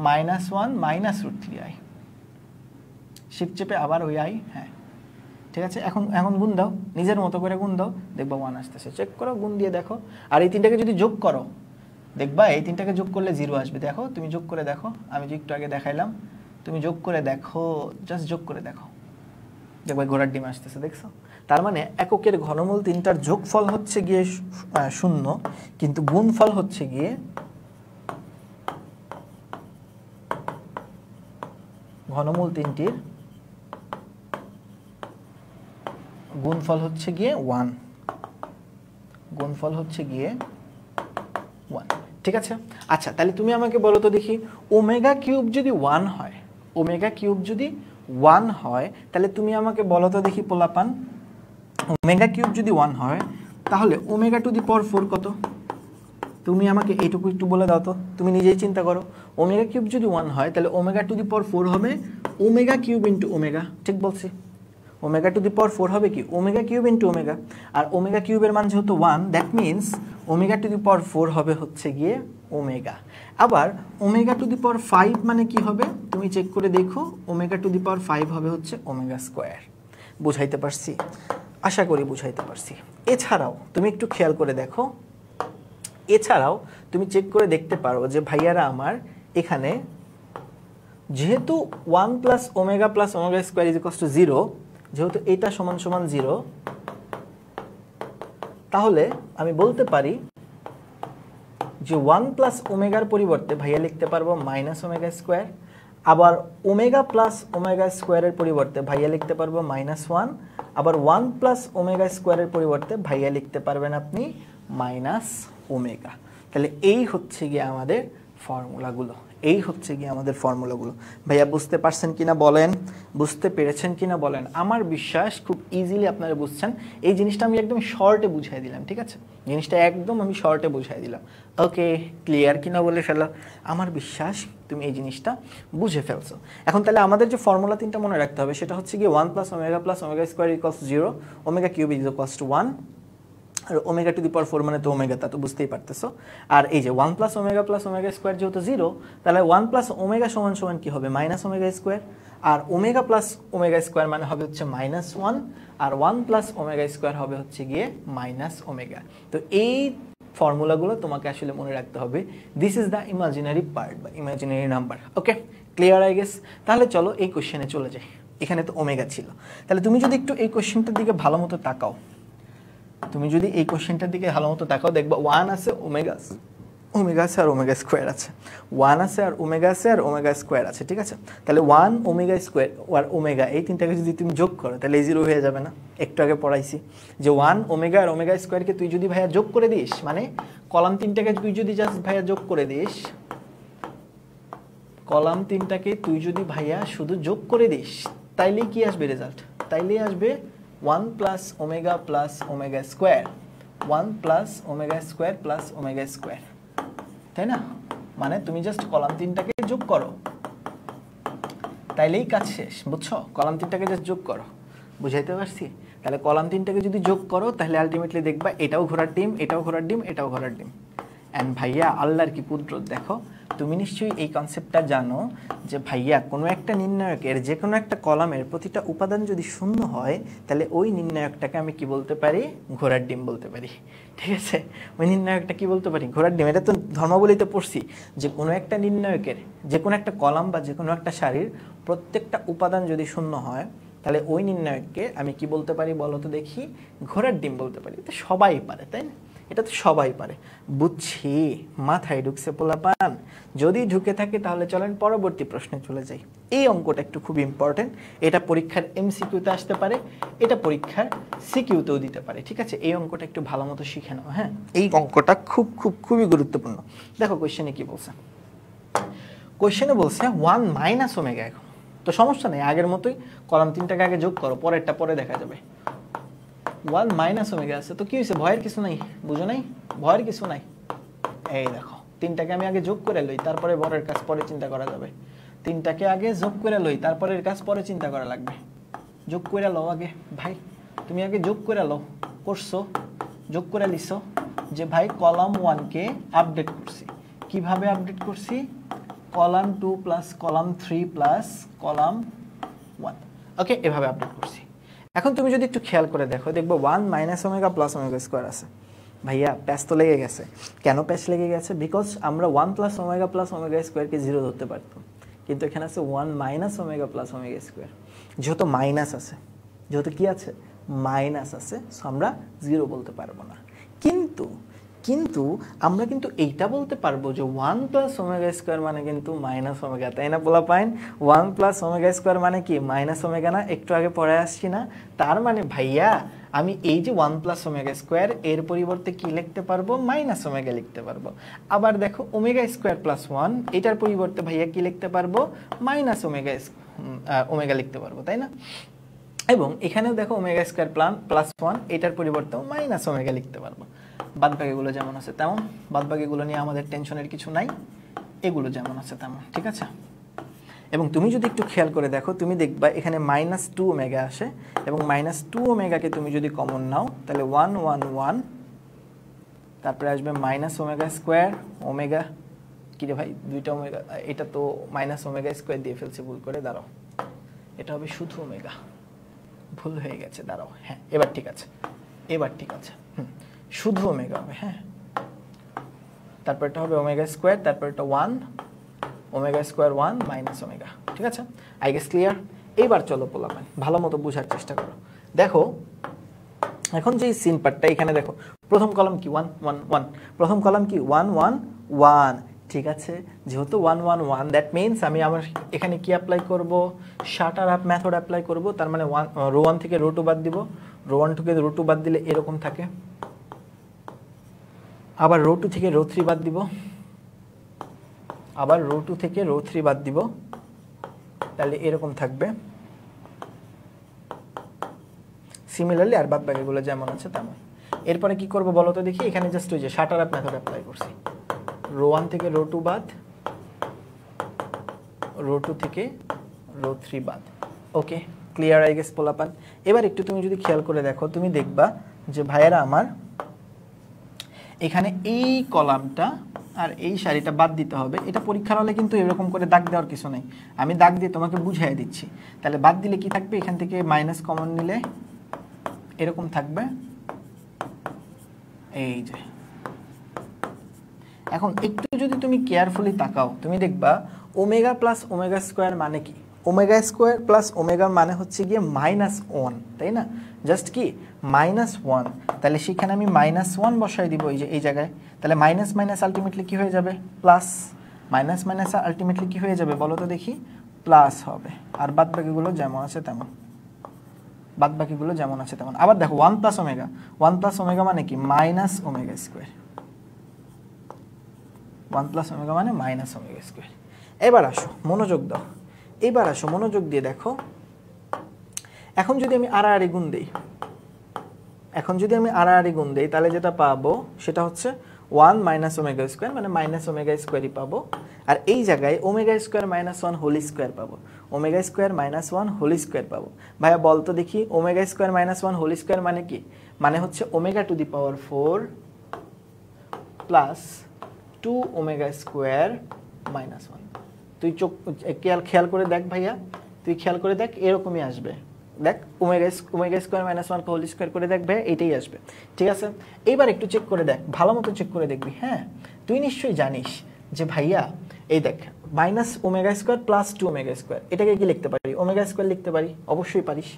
-1 মাইনাস √3i, শিফট চেপে আবার ওই আই। হ্যাঁ ঠিক আছে, এখন গুণ দাও, নিজের মতো করে গুণ দাও, দেখবা 1 আসতেছে। চেক করো, গুণ দিয়ে দেখো। আর এই তিনটাকে যদি যোগ করো দেখবা এই তিনটাকে যোগ করলে 0 আসবে। দেখো তুমি যোগ করে দেখো, আমি যে একটু আগে দেখাইলাম, তুমি যোগ করে দেখো, জাস্ট যোগ করে দেখো, দেখবা ঘোড়ার ডিম আসতেছে। দেখছো? তার মানে এককের ঘনমূল তিনটার যোগফল হচ্ছে গিয়ে 0, কিন্তু গুণফল হচ্ছে গিয়ে ঘনমূল তিনটির গুণফল হচ্ছে গিয়ে 1, গুণফল হচ্ছে গিয়ে 1। ঠিক আছে, আচ্ছা তাহলে তুমি আমাকে বলো তো দেখি, ওমেগা কিউব যদি 1 হয়, ওমেগা কিউব যদি 1 হয়, তাহলে তুমি আমাকে বলো তো দেখি পোলাপান, ওমেগা কিউব যদি 1 হয় তাহলে ওমেগা টু দি পাওয়ার 4 কত? তুমি আমাকে এইটুকু একটু বলে দাও তো, তুমি নিজেই চিন্তা করো। ওমেগা কিউব যদি 1 হয় তাহলে ওমেগা টু দি পাওয়ার 4 হবে ওমেগা কিউব ইন্টু ওমেগা। ঠিক বলছি? ওমেগা টু দি পাওয়ার 4 হবে কি? Omega cube into omega. আর ওমেগা কিউবের মান যেহেতু 1, that means omega to the power 4 হবে হচ্ছে গিয়ে ওমেগা। আবার ওমেগা টু দি পাওয়ার 5 মানে কি হবে? তুমি চেক করে দেখো, ওমেগা টু দি পাওয়ার 5 হবে হচ্ছে ওমেগা স্কোয়ার। বুঝাইতে পারছি? আশা করি বুঝাইতে পারছি। এছাড়াও তুমি একটু খেয়াল করে দেখো, এছাড়াও তুমি চেক করে দেখতে পারো যে ভাইয়ারা আমার এখানে যেহেতু 1 plus omega square is equals two 0, যেহেতু এটা সমান সমান 0, তাহলে আমি বলতে পারি যে 1 প্লাস ওমেগার পরিবর্তে ভাইয়া লিখতে পারবো মাইনাস ওমেগা স্কোয়ার। আবার ওমেগা প্লাস ওমেগা স্কোয়ারের পরিবর্তে ভাইয়া লিখতে পারবো -1। আবার 1 প্লাস ওমেগা স্কোয়ারের পরিবর্তে ভাইয়া লিখতে পারবেন আপনি মাইনাস ওমেগা। তাহলে এই হচ্ছে গিয়ে আমাদের ফর্মুলাগুলো, এই হচ্ছে গিয়ে আমাদের ফর্মুলাগুলো। ভাইয়া বুঝতে পারছেন কিনা বলেন, বুঝতে পেরেছেন কিনা বলেন? আমার বিশ্বাস খুব ইজিলি আপনারা বুঝছেন। এই জিনিসটা আমি একদম শর্টে বুঝাই দিলাম, ঠিক আছে? জিনিসটা একদম আমি শর্টে বুঝাই দিলাম। ওকে, ক্লিয়ার কিনা বলে ফেলো। আমার বিশ্বাস তুমি এই জিনিসটা বুঝে ফেলছো। এখন তাহলে আমাদের যে ফর্মুলা তিনটা মনে রাখতে হবে সেটা হচ্ছে গিয়ে 1 plus omega square equals 0, omega cube is equals to 1, আর ওমেগা টু দি পাওয়ার 4 মানে তো ওমেগা, তা তো বুঝতেই পারতেছো। আর এই যে 1 প্লাস ওমেগা স্কোয়ার যেহেতু 0, তাহলে 1 প্লাস ওমেগা সমান সমান কি হবে? Minus omega square. আর ওমেগা প্লাস ওমেগা স্কোয়ার মানে হবে হচ্ছে -1, আর 1 প্লাস ওমেগা স্কোয়ার হবে হচ্ছে গিয়ে মাইনাস ওমেগা। তো এই ফর্মুলাগুলো তোমাকে আসলে মনে রাখতে হবে। This is the imaginary part বা imaginary number. Okay, clear I guess? তাহলে চলো এই কোশ্চেনে চলে যাই। এখানে তো ওমেগা ছিল, তাহলে তুমি যদি একটু এই কোশ্চেনটার দিকে ভালো মতো তাকাও, তুমি যদি এই কোশ্চেনটার দিকে ভালো মতো তাকাও, দেখবা 1 আছে, ওমেগা আছে আর ওমেগা স্কোয়ার আছে, 1 আছে আর ওমেগা আছে আর ওমেগা স্কোয়ার আছে, ঠিক আছে? তাহলে 1 ওমেগা স্কোয়ার আর ওমেগা এই তিনটাকে যদি তুমি যোগ করো তাহলে এই 0 হয়ে যাবে না? একটু আগে পড়াইছি যে 1 ওমেগা আর ওমেগা স্কোয়ারকে তুই যদি ভাইয়া যোগ করে দিস, মানে কলাম তিনটাকে তুই যদি জাস্ট ভাইয়া যোগ করে দিস, কলাম তিনটাকে তুই যদি ভাইয়া শুধু যোগ করে দিস, তাইলেই কি আসবে রেজাল্ট? তাইলেই আসবে 1 plus omega square, 1 plus omega square plus omega square, তাই না? মানে তুমি জাস্ট কলাম তিনটাকে যোগ করো, তাইলেই কাজ শেষ। বুঝছো? কলাম তিনটাকে জাস্ট যোগ করো। বুঝাইতে পারছি? তাহলে কলাম তিনটাকে যদি যোগ করো তাহলে আলটিমেটলি দেখবা এটাও ঘোড়ার ডিম, এটাও ঘোড়ার ডিম, এটাও ঘোড়ার ডিম। অ্যান্ড ভাইয়া আল্লাহর কি কুদরত দেখো, তুমি নিশ্চয়ই এই কনসেপ্টটা জানো যে ভাইয়া কোনো একটা নির্ণায়কের যে কোনো একটা কলামের প্রতিটা উপাদান যদি শূন্য হয় তাহলে ওই নির্ণায়কটাকে আমি কি বলতে পারি? ঘোড়ার ডিম বলতে পারি, ঠিক আছে? ওই নির্ণায়কটা কি বলতে পারি? ঘোড়ার ডিম। এটা তো ধর্মাবলীতে পড়ছি যে কোনো একটা নির্ণায়কের যে কোনো একটা কলাম বা যে কোনো একটা সারির প্রত্যেকটা উপাদান যদি শূন্য হয় তাহলে ওই নির্ণায়ককে আমি কি বলতে পারি বলো তো দেখি? ঘোড়ার ডিম বলতে পারি। এটা সবাই পারে, তাই না? এটা তো সবাই পারে। বুঝছি, মাথায় ঢুকছে পোলাপান? যদি ঢুকে থাকে তাহলে চলেন পরবর্তী প্রশ্নে চলে যাই। এই অঙ্কটা একটু খুব ইম্পর্টেন্ট, এটা পরীক্ষার এমসিকিউতে আসতে পারে, এটা পরীক্ষার সিকিউতেও দিতে পারে, ঠিক আছে? এই অঙ্কটা একটু ভালো মতো শিখে নাও। হ্যাঁ, এই অঙ্কটা খুবই গুরুত্বপূর্ণ। দেখো কোশ্চেনে কি বলছে। কোশ্চেনে বলছে 1 মাইনাস ওমেগা। এখন তো সমস্যা নেই, আগের মতোই কলাম 3টাকে আগে যোগ করো, পরেরটা পরে দেখা যাবে। 1 মাইনাস ওমেগা আছে, তো কি হয়েছে, ভয়ের কিছু নাই, বুঝো নাই, ভয়ের কিছু নাই। এই দেখো 3টাকে আমি আগে যোগ করে লই, তারপরে বরের কাজ পরে চিন্তা করা যাবে। 3টাকে আগে যোগ করে লই, তারপরে এর কাজ পরে চিন্তা করা লাগবে। যোগ করে লও আগে ভাই, তুমি আগে যোগ করে লও, করছো, যোগ করে লিখছো যে ভাই কলাম 1কে আপডেট করছি। কিভাবে আপডেট করছি, column 2 plus column 3 plus column 1, ওকে, এভাবে আপডেট করছি। এখন তুমি যদি একটু খেয়াল করে দেখো, দেখবো 1 minus omega plus omega square আছে। ভাইয়া প্যাচ তো লেগে গেছে। কেন প্যাচ লেগে গেছে, বিকজ আমরা 1 প্লাস ওমেগা স্কোয়ারকে 0 ধরতে পারতাম, কিন্তু এখানে আছে 1 minus omega plus omega square. যেহেতু মাইনাস আছে, যেহেতু কি আছে, মাইনাস আছে, সো আমরা 0 বলতে পারবো না। কিন্তু কিন্তু আমরা কিন্তু এইটা বলতে পারবো যে 1 প্লাস ওমেগা স্কোয়ার মানে কিন্তু মাইনাস ওমেগা, তাই না বলা পাইন? 1 প্লাস ওমেগা স্কোয়ার মানে কি মাইনাস ওমেগা না? একটু আগে পড়ে আসছি না? তার মানে ভাইয়া আমি এই যে 1 প্লাস ওমেগা স্কোয়ার এর পরিবর্তে কি লিখতে পারবো, মাইনাস ওমেগা লিখতে পারবো। আবার দেখো ওমেগা স্কোয়ার প্লাস 1 এটার পরিবর্তে ভাইয়া কি লিখতে পারবো, মাইনাস ওমেগা লিখতে পারবো, তাই না? এবং এখানেও দেখো ওমেগা স্কোয়ার প্লাস 1 এটার পরিবর্তেও মাইনাস ওমেগা লিখতে পারবো। বাদবাকিগুলো যেমন আছে তেমন, বাদবাকিগুলো নিয়ে আমাদের টেনশনের কিছু নাই, এগুলো যেমন আছে তেমন, ঠিক আছে? এবং তুমি যদি একটু খেয়াল করে দেখো, তুমি দেখবা এখানে -2 ওমেগা আসে, এবং -2 ওমেগাকে তুমি যদি কমন নাও তাহলে 1 1 1, তারপরে আসবে মাইনাস ওমেগা স্কোয়ার ওমেগা। কি রে ভাই, দুইটা ওমেগা, এটা তো মাইনাস ওমেগা স্কোয়ার দিয়ে ফেলছে ভুল করে, দাঁড়াও, এটা হবে শুধু ওমেগা, ভুল হয়ে গেছে, দাঁড়াও, হ্যাঁ এবার ঠিক আছে, এবার ঠিক আছে, শুধু ওমেগা হবে, হ্যাঁ। তারপর এটা হবে ওমেগা স্কোয়ার, তারপর এটা 1 ওমেগা স্কোয়ার 1 মাইনাস ওমেগা, ঠিক আছে? I guess clear? এইবার চলো পোলাপান ভালো মতো বোঝার চেষ্টা করো। দেখো এখন যে সিন পার্টটা এখানে দেখো, প্রথম কলাম কি 1 1 1, প্রথম কলাম কি 1 1 1, ঠিক আছে? যেহেতু 1 1 1, দ্যাট মিনস আমি আমার এখানে কি অ্যাপ্লাই করব, শাটার আপ মেথড অ্যাপ্লাই করব। তার মানে রো 1 থেকে রো 2 বাদ দিব, রো 1 থেকে রো 2 বাদ দিলে এরকম থাকে, আবার রো 2 থেকে রো 3 বাদ দিব, আবার রো 2 থেকে রো 3 বাদ দিব, তাহলে এরকম থাকবে। সিমিলারলি আর বাদ বাকিগুলো যেমন আছে তেমন। এরপরে কি করব বলো তো দেখি, এখানে জাস্ট ওই যে শাটার আপ মেথড অ্যাপ্লাই করছি, রো 1 থেকে রো 2 বাদ, রো 2 থেকে রো 3 বাদ, ওকে ক্লিয়ার আই গেস পোলাপান? এবার একটু তুমি যদি খেয়াল করে দেখো, তুমি দেখবা যে ভাইয়েরা আমার এখানে এই কলামটা আর এই সারিটা বাদ দিতে হবে। এটা পরীক্ষার হলে কিন্তু এরকম করে দাগ দেওয়ার কিছু নেই, আমি দাগ দিয়ে তোমাকে বুঝিয়ে দিচ্ছি। তাহলে বাদ দিলে কি থাকবে, এখান থেকে মাইনাস কমন নিলে এরকম থাকবে, এই যে। এখন একটু যদি তুমি কেয়ারফুলি তাকাও, তুমি দেখবা ওমেগা প্লাস ওমেগা স্কোয়ার মানে কি, ওমেগা স্কোয়ার প্লাস ওমেগা মানে হচ্ছে গিয়ে -1, তাই না? জাস্ট কি -1, তাহলে সেখানে আমি -1 বসাই দিব এই জায়গায়। তাহলে মাইনাস মাইনাস আলটিমেটলি কি হয়ে যাবে, প্লাস, মাইনাস মাইনাস আলটিমেটলি কি হয়ে যাবে বলো তো দেখি, প্লাস হবে। আর বাদ বাকিগুলো যেমন আছে তেমন, বাদ বাকিগুলো যেমন আছে তেমন। আবার দেখো 1 প্লাস ওমেগা মানে কি, minus omega square, 1 plus omega মানে মাইনাস ওমেগা স্কোয়ার। এবার আসো মনোযোগ দাও, এবার আসো মনোযোগ দিয়ে দেখো, এখন যদি আমি আড়াআড়ি গুণ দেই, এখন যদি আমি আড়াআড়ি গুণ দেই তাহলে যেটা পাবো সেটা হচ্ছে 1 মাইনাস ওমেগা স্কোয়ার, মানে মাইনাস ওমেগা স্কোয়ারই পাবো। আর এই জায়গায় ওমেগা স্কোয়ার -1 হোল স্কোয়ার পাবো, ওমেগা স্কোয়ার -1 হোল স্কোয়ার পাবো। ভাইয়া বলতো দেখি, ওমেগা স্কোয়ার -1 হোল স্কোয়ার মানে কি, মানে হচ্ছে omega to the power 4 plus 2 omega square -1। তুই চোখ খেয়াল করে দেখ ভাইয়া, তুই খেয়াল করে দেখ, এরকমই আসবে। দেখ ওমেগা স্কোয়ার -1 হোল স্কোয়ার করে দেখ ভাইয়া, এইটাই আসবে, ঠিক আছে? এইবার একটু চেক করে দেখ, ভালো মতো চেক করে দেখবি। হ্যাঁ, তুই নিশ্চয়ই জানিস যে ভাইয়া এই দেখ minus omega square plus 2 omega square, এটাকে কি লিখতে পারি, ওমেগা স্কোয়ার লিখতে পারি, অবশ্যই পারিস।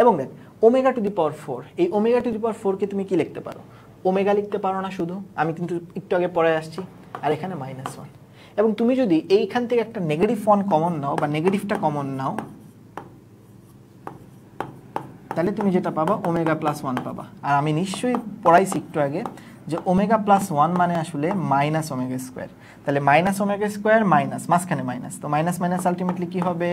এবং দেখ ওমেগা টু দি পাওয়ার 4, এই ওমেগা টু দি পাওয়ার 4কে তুমি কি লিখতে পারো, ওমেগা লিখতে পারো না শুধু, আমি কিন্তু একটু আগে পড়ে আসছি। আর এখানে -1, এবং তুমি যদি এইখান থেকে একটা নেগেটিভ 1 কমন নাও বা নেগেটিভটা কমন নাও, তাহলে তুমি যেটা পাবা ওমেগা প্লাস 1 পাবা। আর আমি নিশ্চয়ই পড়াইছি একটু আগে যে ওমেগা প্লাস 1 মানে আসলে মাইনাস ওমেগা স্কোয়ার, তাহলে মাইনাস ওমেগা স্কোয়ার মাইনাস, মাঝখানে মাইনাস, তো মাইনাস মাইনাস আলটিমেটলি কি হবে,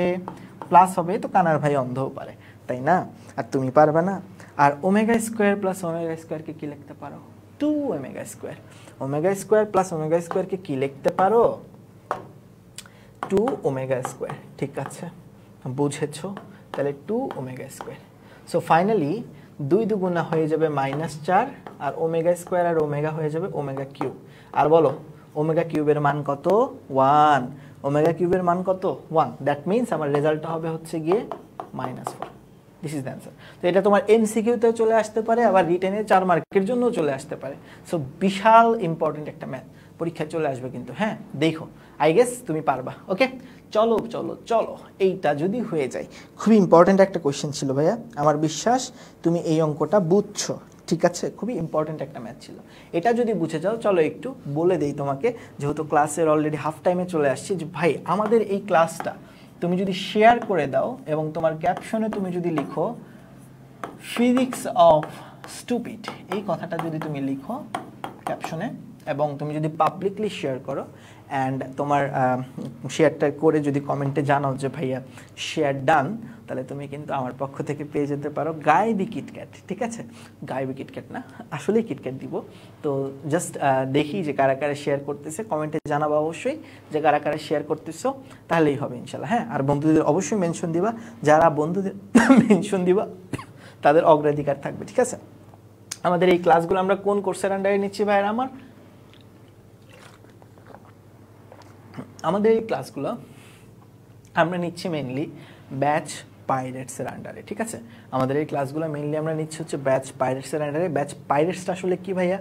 প্লাস হবে। তো কানার ভাই অন্ধও পারে, তাই না? আর তুমি পারবে না? আর ওমেগা স্কোয়ার প্লাস ওমেগা স্কোয়ারকে কি লিখতে পারো, 2 omega square. Omega square plus omega স্কোয়ারকে কি লিখতে পারো, 2 ওমেগা স্কোয়ার। ঠিক আছে, বুঝেছো? তাহলে 2 ওমেগা স্কোয়ার। সো ফাইনালি 2 দুগুণা হয়ে যাবে -4, আর ওমেগা স্কোয়ার আর ওমেগা হয়ে যাবে ওমেগা কিউব। আর বলো ওমেগা কিউবের মান কত, 1। ওমেগা কিউবের মান কত, 1। দ্যাট মিনস আমার রেজাল্টটা হবে হচ্ছে গিয়ে -4। This is the answer. তো এটা তোমার এমসিকিউতে চলে আসতে পারে, আবার রিটেনে 4 মার্কের জন্যও চলে আসতে পারে। সো বিশাল ইম্পর্টেন্ট একটা ম্যাথ, পরীক্ষায় চলে আসবে কিন্তু। হ্যাঁ, দেখো, আই গেস তুমি পারবা। ওকে, চলো চলো চলো, এইটা যদি হয়ে যায়, খুবই ইম্পর্টেন্ট একটা কোয়েশ্চেন ছিল ভাইয়া, আমার বিশ্বাস তুমি এই অঙ্কটা বুঝছো। ঠিক আছে, খুবই ইম্পর্টেন্ট একটা ম্যাথ ছিল। এটা যদি বুঝে যাও, চলো একটু বলে দেই তোমাকে, যেহেতু ক্লাসের অলরেডি হাফ টাইমে চলে আসছি, যে ভাই আমাদের এই ক্লাসটা তুমি যদি শেয়ার করে দাও এবং তোমার ক্যাপশনে তুমি যদি লিখো ফিজিক্স অফ স্টুপিড, এই কথাটা যদি তুমি লিখো ক্যাপশনে, এবং তুমি যদি পাবলিকলি শেয়ার করো, অ্যান্ড তোমার শেয়ারটা করে যদি কমেন্টে জানাও যে ভাইয়া শেয়ার ডান, তাহলে তুমি কিন্তু আমার পক্ষ থেকে পেয়ে যেতে পারো গায়েবি কিটক্যাট। ঠিক আছে, গায়েবি কিটক্যাট না, আসলেই কিটক্যাট দিব। তো জাস্ট দেখি যে কারা কারা শেয়ার করতেছে, কমেন্টে জানাবো অবশ্যই যে কারা কারা শেয়ার করতেছো, তাহলেই হবে ইনশাল্লাহ। হ্যাঁ, আর বন্ধুদের অবশ্যই মেনশন দিবা, যারা বন্ধুদের মেনশন দিবা তাদের অগ্রাধিকার থাকবে। ঠিক আছে, আমাদের এই ক্লাসগুলো আমরা কোন কোর্সের আন্ডারে নিচ্ছি ভাইয়ের আমার? আমাদের এই ক্লাসগুলো আমরা নিচ্ছি মেইনলি ব্যাচ পাইরেটসের আন্ডারে। ঠিক আছে, আমাদের এই ক্লাসগুলো মেইনলি আমরা নিচ্ছি হচ্ছে ব্যাচ পাইরেটসের আন্ডারে। ব্যাচ পাইরেটসটা আসলে কি ভাইয়া?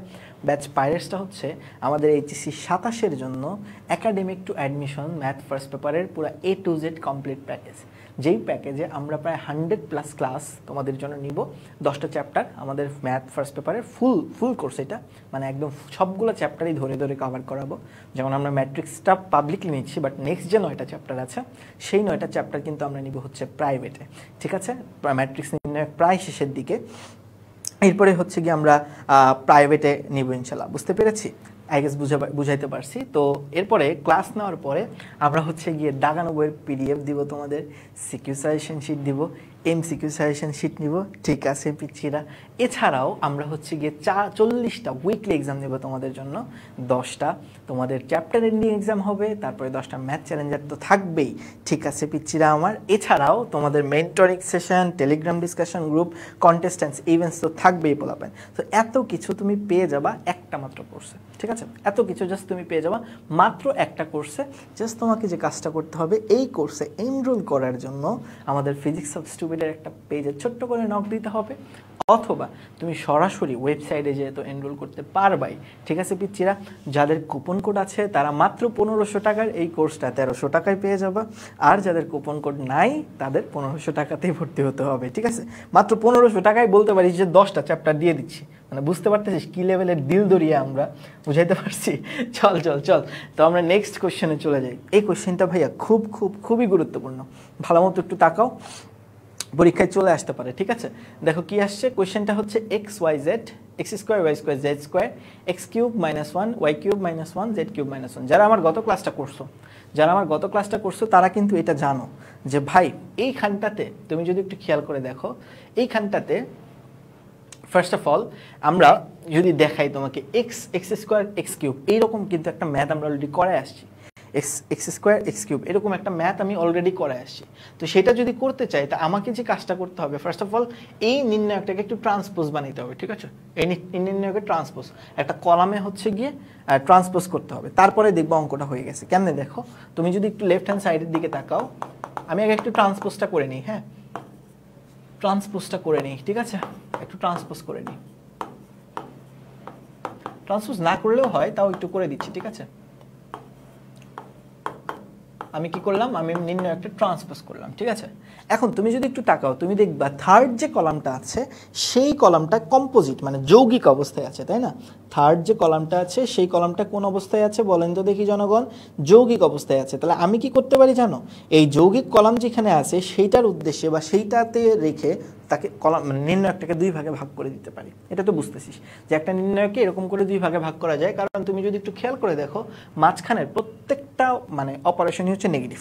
ব্যাচ পাইরেটসটা হচ্ছে আমাদের এইচএসসি 27-এর জন্য academic two admission math first পেপারের পুরো A to Z complete package, যেই প্যাকেজে আমরা প্রায় 100+ ক্লাস তোমাদের জন্য নিব। 10টা চ্যাপ্টার আমাদের ম্যাথ ফার্স্ট পেপারের ফুল কোর্স, এটা মানে একদম সবগুলো চ্যাপ্টারই ধরে ধরে কভার করাবো। যেমন আমরা ম্যাট্রিক্সটা পাবলিকলি নিচ্ছি, বাট নেক্সট যে 9টা চ্যাপ্টার আছে সেই 9টা চ্যাপ্টার কিন্তু আমরা নিব হচ্ছে প্রাইভেটে। ঠিক আছে, ম্যাট্রিক্স নির্ণয় প্রায় শেষের দিকে, এরপরে হচ্ছে গিয়ে আমরা প্রাইভেটে নিব ইনশাল্লাহ। বুঝতে পেরেছি? আই গেস বুঝাইতে পারছি। তো এরপরে ক্লাস নেওয়ার পরে আমরা হচ্ছে গিয়ে দাগানো বইয়ের PDF দিব তোমাদের, সিকিউ সাজেশন শিট দিব, MCQ সাজেশন শিট নিব। ঠিক আছে পিচ্ছিরা, এছাড়াও আমরা হচ্ছে গিয়ে 40টা উইকলি এক্সাম নেব তোমাদের জন্য। 10টা তোমাদের চ্যাপ্টার এন্ডিং এক্সাম হবে, তারপরে 10টা ম্যাথ চ্যালেঞ্জার তো থাকবেই। ঠিক আছে পিচ্ছিরা আমার, এছাড়াও তোমাদের mentoring session, Telegram discussion group, contestants, events তো থাকবেই পোলাপেন। তো এত কিছু তুমি পেয়ে যাবা একটা মাত্র কোর্সে। ঠিক আছে, এত কিছু জাস্ট তুমি পেয়ে যাবা মাত্র একটা কোর্সে। জাস্ট তোমাকে যে কাজটা করতে হবে, এই কোর্সে এনরোল করার জন্য আমাদের ফিজিক্স অফ স্টুপিডের একটা পেজে ছোট্ট করে নক দিতে হবে, অথবা তুমি সরাসরি ওয়েবসাইটে যেয়ে তো এনরোল করতে পারবাই। ঠিক আছে পিচ্ছিরা, যাদের কুপন কোড আছে তারা মাত্র 1500 টাকার এই কোর্সটা 1300 টাকায় পেয়ে যাবা, আর যাদের কুপন কোড নাই তাদের 1500 টাকাতেই ভর্তি হতে হবে। ঠিক আছে, মাত্র 1500 টাকায় বলতে পারি যে 10টা চ্যাপ্টার দিয়ে দিচ্ছি। মানে বুঝতে পারতেছিস কি লেভেলের দিল দরিয়া আমরা, বুঝাইতে পারছি? চল চল চল, তো আমরা নেক্সট কোশ্চেনে চলে যাই। এই কোশ্চেনটা ভাইয়া খুবই গুরুত্বপূর্ণ, ভালো মতো একটু তাকাও, পরীক্ষায় চলে আসতে পারে। ঠিক আছে, দেখো কি আসছে। কোয়েশ্চেনটা হচ্ছে XYZ, x square y square z square x cube -1 y cube -1 z cube -1। যারা আমার গত ক্লাসটা করছো তারা কিন্তু এটা জানো যে ভাই এইখানটাতে তুমি যদি একটু খেয়াল করে দেখো, এইখানটাতে ফার্স্ট অফ অল আমরা যদি দেখাই তোমাকে x স্কোয়ার x কিউব, এইরকম কিন্তু একটা ম্যাথ আমরা অলরেডি করে আসছি। x স্কোয়ার x কিউব এরকম একটা ম্যাথ আমি অলরেডি করে আসছি। তো সেটা যদি করতে চাই, তা আমাকে যে কাজটা করতে হবে, ফার্স্ট অফ অল এই নির্ণয়কটাকে একটু ট্রান্সপোজ বানাইতে হবে। ঠিক আছে, এই নির্ণয়কে ট্রান্সপোজ একটা কলামে হচ্ছে গিয়ে ট্রান্সপোজ করতে হবে, তারপরে দেখবো অঙ্কটা হয়ে গেছে। কেমনে দেখো, তুমি যদি একটু লেফট হ্যান্ড সাইডের দিকে তাকাও, আমি আগে একটু ট্রান্সপোজটা করে নিই। হ্যাঁ, ট্রান্সপোজটা করে নিই। ঠিক আছে, একটু ট্রান্সপোজ করে নিই, ট্রান্সপোজ না করলেও হয়, তাও একটু করে দিচ্ছি। ঠিক আছে, আমি কি করলাম, আমি নির্ণয় একটা ট্রান্সপোজ করলাম। ঠিক আছে, এখন তুমি যদি একটু তাকাও, তুমি দেখবা থার্ড যে কলামটা আছে সেই কলামটা কম্পোজিট মানে যৌগিক অবস্থায় আছে, তাই না? থার্ড যে কলামটা আছে সেই কলামটা কোন অবস্থায় আছে বলেন তো দেখি জনগণ? যৌগিক অবস্থায় আছে। তাহলে আমি কি করতে পারি জানো, এই যৌগিক কলাম যেখানে আছে সেইটার উদ্দেশ্যে বা সেইটাতে রেখে তাকে নির্ণয়কটাকে দুই ভাগে ভাগ করে দিতে পারি। এটা তো বুঝতেছিস যে একটা নির্ণয়কে এরকম করে দুই ভাগে ভাগ করা যায়, কারণ তুমি যদি একটু খেয়াল করে দেখো মাঝখানের প্রত্যেকটা মানে অপারেশনই হচ্ছে নেগেটিভ।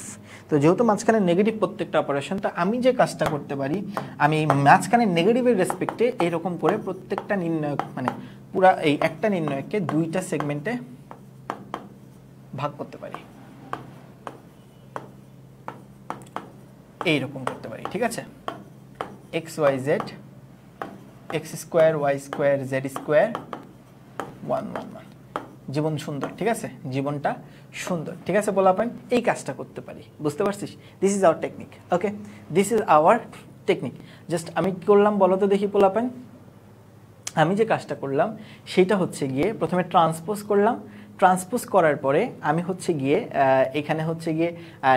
তো যেহেতু মাঝখানের নেগেটিভ প্রত্যেকটা অপারেশন, তো আমি যে কাজটা করতে পারি, আমি মাঝখানের নেগেটিভের রেসপেক্টে এইরকম করে প্রত্যেকটা নির্ণয়ক মানে পুরা এই একটা নির্ণয়কে দুইটা সেগমেন্টে ভাগ করতে পারি, এইরকম করতে পারি। ঠিক আছে, x y z, x square y square z square 1 1 1। জীবন সুন্দর, ঠিক আছে, জীবনটা সুন্দর। ঠিক আছে পোলাপান, এই কাজটা করতে পারি, বুঝতে পারছিস? This is our technique. Okay, this is our technique. Just আমি কি করলাম বলো তো দেখি পোলাপান? আমি যে কাজটা করলাম সেটা হচ্ছে গিয়ে প্রথমে ট্রান্সপোজ করলাম। ট্রান্সপোজ করার পরে আমি হচ্ছে গিয়ে এখানে হচ্ছে গিয়ে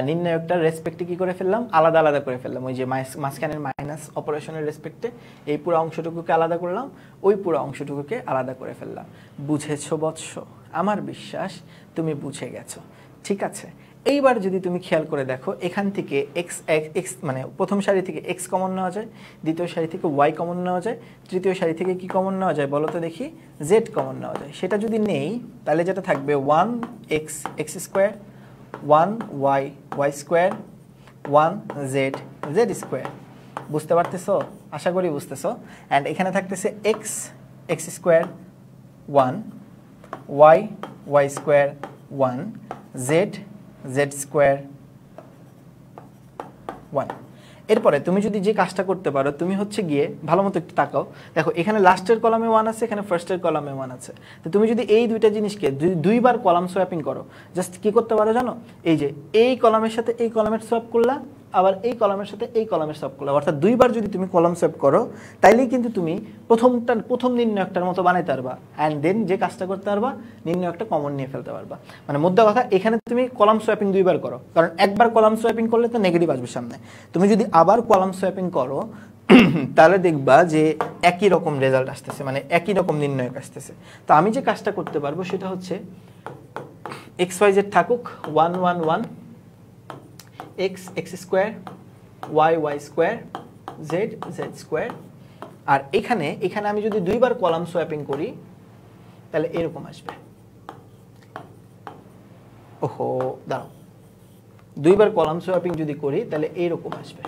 নির্ণায়কটার রেসপেক্টে কি করে ফেললাম, আলাদা আলাদা করে ফেললাম। ওই যে মাঝখানের মাইনাস অপারেশনের রেসপেক্টে এই পুরো অংশটুকুকে আলাদা করলাম, ওই পুরো অংশটুকুকে আলাদা করে ফেললাম। বুঝেছো বৎস? আমার বিশ্বাস তুমি বুঝে গেছো। ঠিক আছে, এইবার যদি তুমি খেয়াল করে দেখো, এখান থেকে এক্স এক্স মানে প্রথম সারি থেকে এক্স কমন নেওয়া যায়, দ্বিতীয় সারি থেকে ওয়াই কমন নেওয়া যায়, তৃতীয় সারি থেকে কি কমন নেওয়া যায় বলো তো দেখি? জেড কমন নেওয়া যায়। সেটা যদি নেই তাহলে যেটা থাকবে 1 x x square, 1 y y square, 1 z z square. বুঝতে পারতেছো? আশা করি বুঝতেছো। অ্যান্ড এখানে থাকতেছে x x square 1, y y square 1, z z square 1। এরপরে তুমি যদি যে কাজটা করতে পারো, তুমি হচ্ছে গিয়ে ভালো মতো একটু তাকাও, দেখো এখানে লাস্টের কলামে 1 আছে, এখানে ফার্স্টের কলামে 1 আছে। তো তুমি যদি এই দুইটা জিনিসকে দুইবার কলাম সোয়াপিং করো, জাস্ট কি করতে পারো জানো? এই যে এই কলামের সাথে এই কলামের সোয়াপ করলা, আবার এই কলামের সাথে এই কলামের সোয়াপ করলা, অর্থাৎ দুইবার যদি তুমি কলাম সোয়াপ করো তাইলেই কিন্তু তুমি প্রথম নির্ণয়কটার মতো বানাইতে পারবা। অ্যান্ড দেন যে কাজটা করতে পারবা, নির্ণয়কটা কমন নিয়ে ফেলতে পারবা। মানে মোদ্দা কথা, এখানে তুমি কলাম সোয়াপিং দুইবার করো, কারণ একবার কলাম সোয়াপিং করলে তো নেগেটিভ আসবে সামনে। তুমি যদি আবার কলাম সোয়াপিং করো তাহলে দেখবা যে একই রকম রেজাল্ট আসতেছে, মানে একই রকম নির্ণয়ক আসতেছে। তো আমি যে কাজটা করতে পারবো সেটা হচ্ছে এক্স ওয়াই জেড থাকুক 1 1 1, x x square, y y square, z z square. আর এখানে আমি যদি দুইবার কলাম সোয়াপিং করি তাহলে এরকম আসবে। ওহো দাঁড়াও, দুইবার কলাম সোয়াপিং যদি করি তাহলে এইরকম আসবে।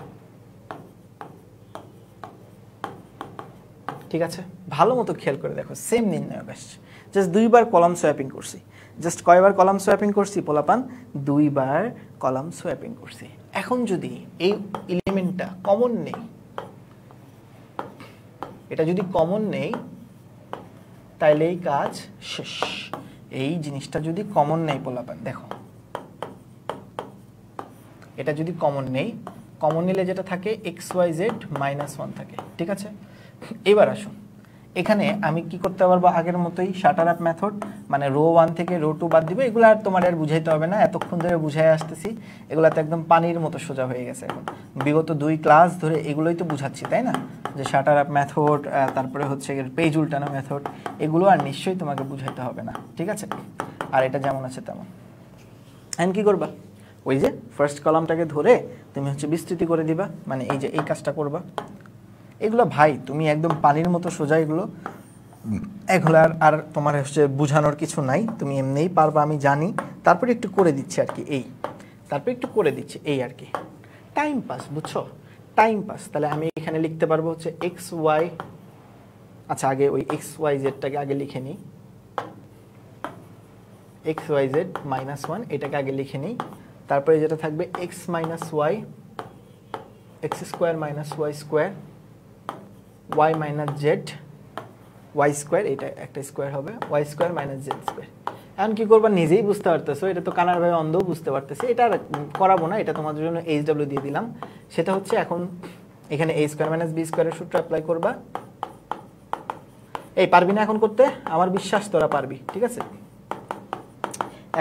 ঠিক আছে, ভালো মতো খেয়াল করে দেখো, সেম নির্ণয়ক আসছে, জাস্ট দুইবার কলাম সোয়াপিং করছি। জাস্ট কয়বার কলাম সোয়াপিং করছি পোলাপান? দুইবার কলাম সোয়াপিং করছি। এখন যদি এই এলিমেন্টটা কমন নেই, এটা যদি কমন নেই তাইলে এই কাজ শেষ। এই জিনিসটা যদি কমন নেই পোলাপান, দেখো এটা যদি কমন নেই, কমন নিলে যেটা থাকে এক্স ওয়াই জেড -1 থাকে। ঠিক আছে, এবার আসুন এখানে আমি কি করতে পারবো, আগের মতোই শাটার আপ মেথড, মানে রো 1 থেকে রো 2 বাদ দিব। এগুলো আর তোমার আর বুঝাইতে হবে না, এতক্ষণ ধরে বুঝাই আসতেছি, এগুলো তো একদম পানির মতো সোজা হয়ে গেছে। এখন বিগত 2 ক্লাস ধরে এগুলোই তো বুঝাচ্ছি, তাই না? যে শাটার আপ মেথড, তারপরে হচ্ছে পেজ উল্টানো মেথড, এগুলো আর নিশ্চয়ই তোমাকে বুঝাইতে হবে না। ঠিক আছে, আর এটা যেমন আছে তেমন। এখন কি করবা, ওই যে ফার্স্ট কলামটাকে ধরে তুমি হচ্ছে বিস্তৃতি করে দিবা, মানে এই যে এই কাজটা করবা। এগুলো ভাই তুমি একদম পানির মতো সোজা, এগুলো আর তোমার হচ্ছে বোঝানোর কিছু নাই, তুমি এমনিই পারবা আমি জানি। তারপরে একটু করে দিচ্ছি আর কি, তারপরে একটু করে দিচ্ছি এই আর কি, টাইম পাস, বুঝছো? Time pass. তাহলে আমি এখানে লিখতে পারবো হচ্ছে এক্স ওয়াই, আচ্ছা আগে ওই এক্স ওয়াই জেডটাকে আগে লিখে নিই, এক্স ওয়াই জেড -1 এটাকে আগে লিখে নিই। তারপরে যেটা থাকবে x minus y, x square minus y square, y minus z y square, এটা একটা স্কোয়ার হবে, y square minus z square. এখন কি করবা নিজেই বুঝতে পারতেছো, এটা তো কানার ভাই অন্ধও বুঝতে পারতেছে। এটা করাবো না, এটা তোমাদের জন্য HW দিয়ে দিলাম। সেটা হচ্ছে এখন এখানে a স্কোয়ার মাইনাস বি স্কোয়ারের সূত্র অ্যাপ্লাই করবা। এই পারবি না এখন করতে? আমার বিশ্বাস তোরা পারবি। ঠিক আছে,